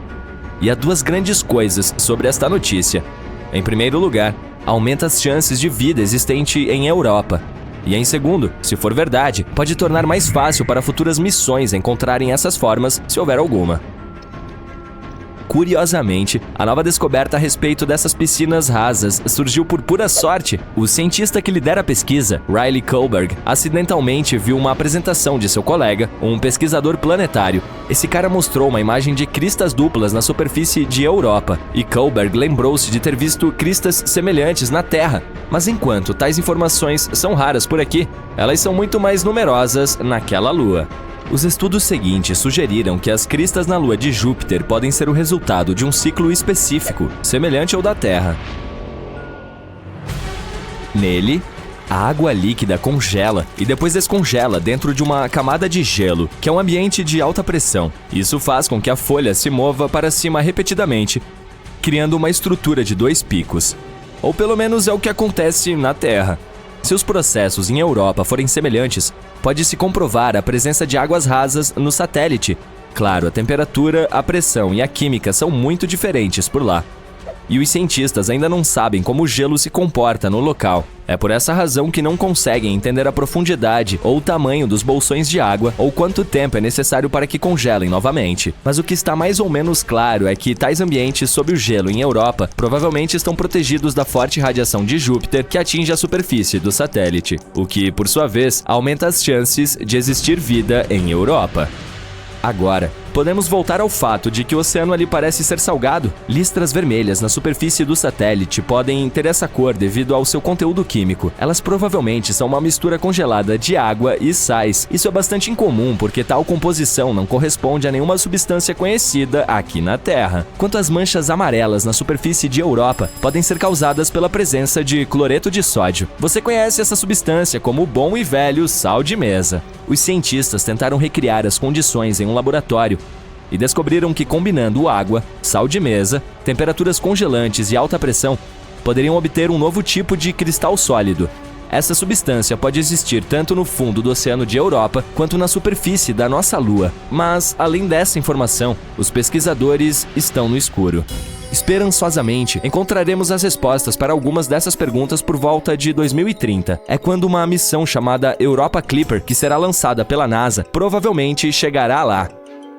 E há duas grandes coisas sobre esta notícia. Em primeiro lugar, aumenta as chances de vida existente em Europa. E em segundo, se for verdade, pode tornar mais fácil para futuras missões encontrarem essas formas, se houver alguma. Curiosamente, a nova descoberta a respeito dessas piscinas rasas surgiu por pura sorte. O cientista que lidera a pesquisa, Riley Kohlberg, acidentalmente viu uma apresentação de seu colega, um pesquisador planetário. Esse cara mostrou uma imagem de cristas duplas na superfície de Europa, e Kohlberg lembrou-se de ter visto cristas semelhantes na Terra. Mas enquanto tais informações são raras por aqui, elas são muito mais numerosas naquela lua. Os estudos seguintes sugeriram que as cristas na lua de Júpiter podem ser o resultado de um ciclo específico, semelhante ao da Terra. Nele, a água líquida congela e depois descongela dentro de uma camada de gelo, que é um ambiente de alta pressão. Isso faz com que a folha se mova para cima repetidamente, criando uma estrutura de 2 picos. Ou pelo menos é o que acontece na Terra. Se os processos em Europa forem semelhantes, pode-se comprovar a presença de águas rasas no satélite. Claro, a temperatura, a pressão e a química são muito diferentes por lá. E os cientistas ainda não sabem como o gelo se comporta no local. É por essa razão que não conseguem entender a profundidade ou o tamanho dos bolsões de água ou quanto tempo é necessário para que congelem novamente. Mas o que está mais ou menos claro é que tais ambientes sob o gelo em Europa provavelmente estão protegidos da forte radiação de Júpiter que atinge a superfície do satélite, o que, por sua vez, aumenta as chances de existir vida em Europa. Agora, podemos voltar ao fato de que o oceano ali parece ser salgado. Listras vermelhas na superfície do satélite podem ter essa cor devido ao seu conteúdo químico. Elas provavelmente são uma mistura congelada de água e sais. Isso é bastante incomum porque tal composição não corresponde a nenhuma substância conhecida aqui na Terra. Quanto às manchas amarelas na superfície de Europa, podem ser causadas pela presença de cloreto de sódio. Você conhece essa substância como o bom e velho sal de mesa. Os cientistas tentaram recriar as condições em um laboratório e descobriram que combinando água, sal de mesa, temperaturas congelantes e alta pressão, poderiam obter um novo tipo de cristal sólido. Essa substância pode existir tanto no fundo do oceano de Europa quanto na superfície da nossa Lua. Mas, além dessa informação, os pesquisadores estão no escuro. Esperançosamente, encontraremos as respostas para algumas dessas perguntas por volta de 2030. É quando uma missão chamada Europa Clipper, que será lançada pela NASA, provavelmente chegará lá.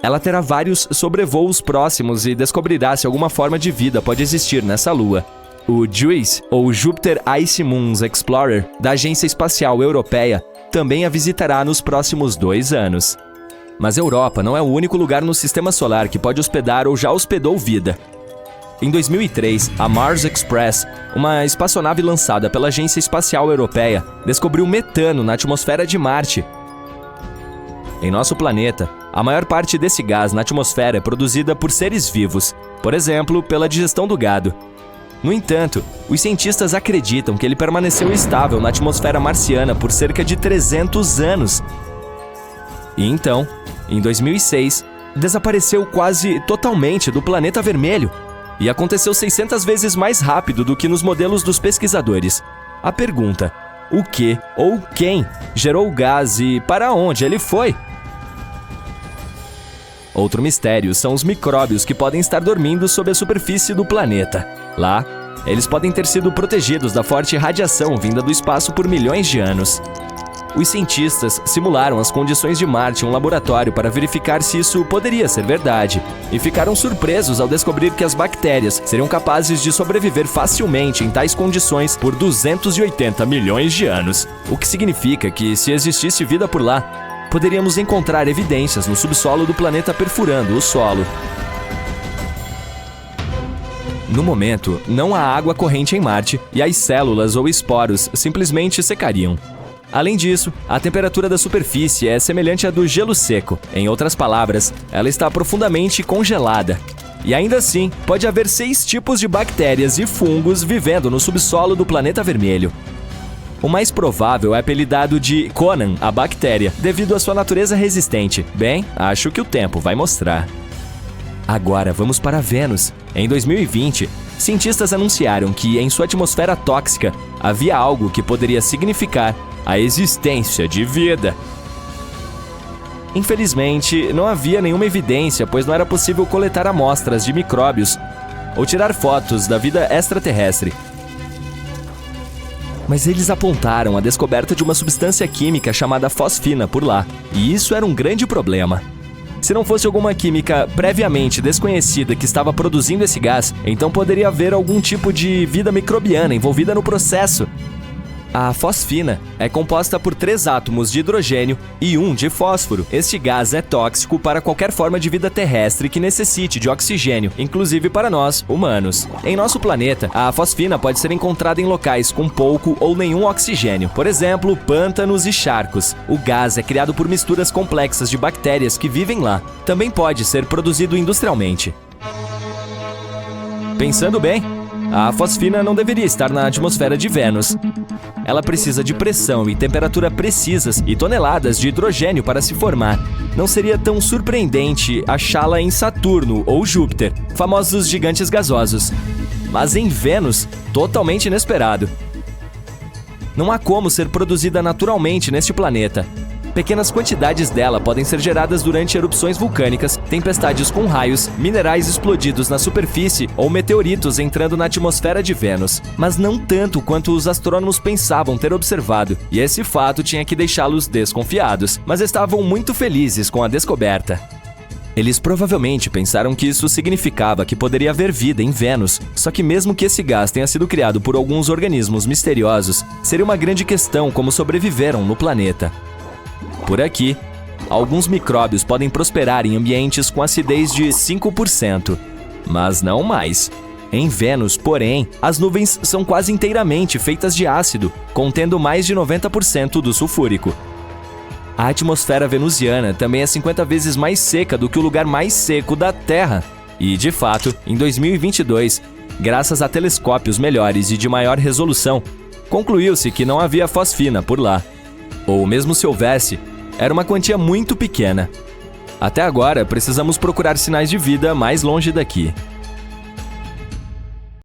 Ela terá vários sobrevoos próximos e descobrirá se alguma forma de vida pode existir nessa lua. O JUICE, ou Jupiter Ice Moons Explorer, da Agência Espacial Europeia, também a visitará nos próximos 2 anos. Mas Europa não é o único lugar no Sistema Solar que pode hospedar ou já hospedou vida. Em 2003, a Mars Express, uma espaçonave lançada pela Agência Espacial Europeia, descobriu metano na atmosfera de Marte. Em nosso planeta, a maior parte desse gás na atmosfera é produzida por seres vivos, por exemplo, pela digestão do gado. No entanto, os cientistas acreditam que ele permaneceu estável na atmosfera marciana por cerca de 300 anos. E então, em 2006, desapareceu quase totalmente do planeta vermelho. E aconteceu 600 vezes mais rápido do que nos modelos dos pesquisadores. A pergunta: o que ou quem gerou o gás e para onde ele foi? Outro mistério são os micróbios que podem estar dormindo sob a superfície do planeta. Lá, eles podem ter sido protegidos da forte radiação vinda do espaço por milhões de anos. Os cientistas simularam as condições de Marte em um laboratório para verificar se isso poderia ser verdade, e ficaram surpresos ao descobrir que as bactérias seriam capazes de sobreviver facilmente em tais condições por 280 milhões de anos. O que significa que, se existisse vida por lá, poderíamos encontrar evidências no subsolo do planeta perfurando o solo. No momento, não há água corrente em Marte e as células ou esporos simplesmente secariam. Além disso, a temperatura da superfície é semelhante à do gelo seco. Em outras palavras, ela está profundamente congelada. E ainda assim, pode haver 6 tipos de bactérias e fungos vivendo no subsolo do planeta vermelho. O mais provável é apelidado de Conan, a bactéria, devido à sua natureza resistente. Bem, acho que o tempo vai mostrar. Agora vamos para Vênus. Em 2020, cientistas anunciaram que em sua atmosfera tóxica havia algo que poderia significar a existência de vida. Infelizmente, não havia nenhuma evidência, pois não era possível coletar amostras de micróbios ou tirar fotos da vida extraterrestre. Mas eles apontaram a descoberta de uma substância química chamada fosfina por lá, e isso era um grande problema. Se não fosse alguma química previamente desconhecida que estava produzindo esse gás, então poderia haver algum tipo de vida microbiana envolvida no processo. A fosfina é composta por 3 átomos de hidrogênio e 1 de fósforo. Este gás é tóxico para qualquer forma de vida terrestre que necessite de oxigênio, inclusive para nós, humanos. Em nosso planeta, a fosfina pode ser encontrada em locais com pouco ou nenhum oxigênio, por exemplo, pântanos e charcos. O gás é criado por misturas complexas de bactérias que vivem lá. Também pode ser produzido industrialmente. Pensando bem, a fosfina não deveria estar na atmosfera de Vênus. Ela precisa de pressão e temperatura precisas e toneladas de hidrogênio para se formar. Não seria tão surpreendente achá-la em Saturno ou Júpiter, famosos gigantes gasosos. Mas em Vênus, totalmente inesperado. Não há como ser produzida naturalmente neste planeta. Pequenas quantidades dela podem ser geradas durante erupções vulcânicas, tempestades com raios, minerais explodidos na superfície ou meteoritos entrando na atmosfera de Vênus. Mas não tanto quanto os astrônomos pensavam ter observado, e esse fato tinha que deixá-los desconfiados, mas estavam muito felizes com a descoberta. Eles provavelmente pensaram que isso significava que poderia haver vida em Vênus, só que mesmo que esse gás tenha sido criado por alguns organismos misteriosos, seria uma grande questão como sobreviveram no planeta. Por aqui, alguns micróbios podem prosperar em ambientes com acidez de 5%, mas não mais. Em Vênus, porém, as nuvens são quase inteiramente feitas de ácido, contendo mais de 90% do sulfúrico. A atmosfera venusiana também é 50 vezes mais seca do que o lugar mais seco da Terra. E, de fato, em 2022, graças a telescópios melhores e de maior resolução, concluiu-se que não havia fosfina por lá. Ou mesmo se houvesse, era uma quantia muito pequena. Até agora, precisamos procurar sinais de vida mais longe daqui.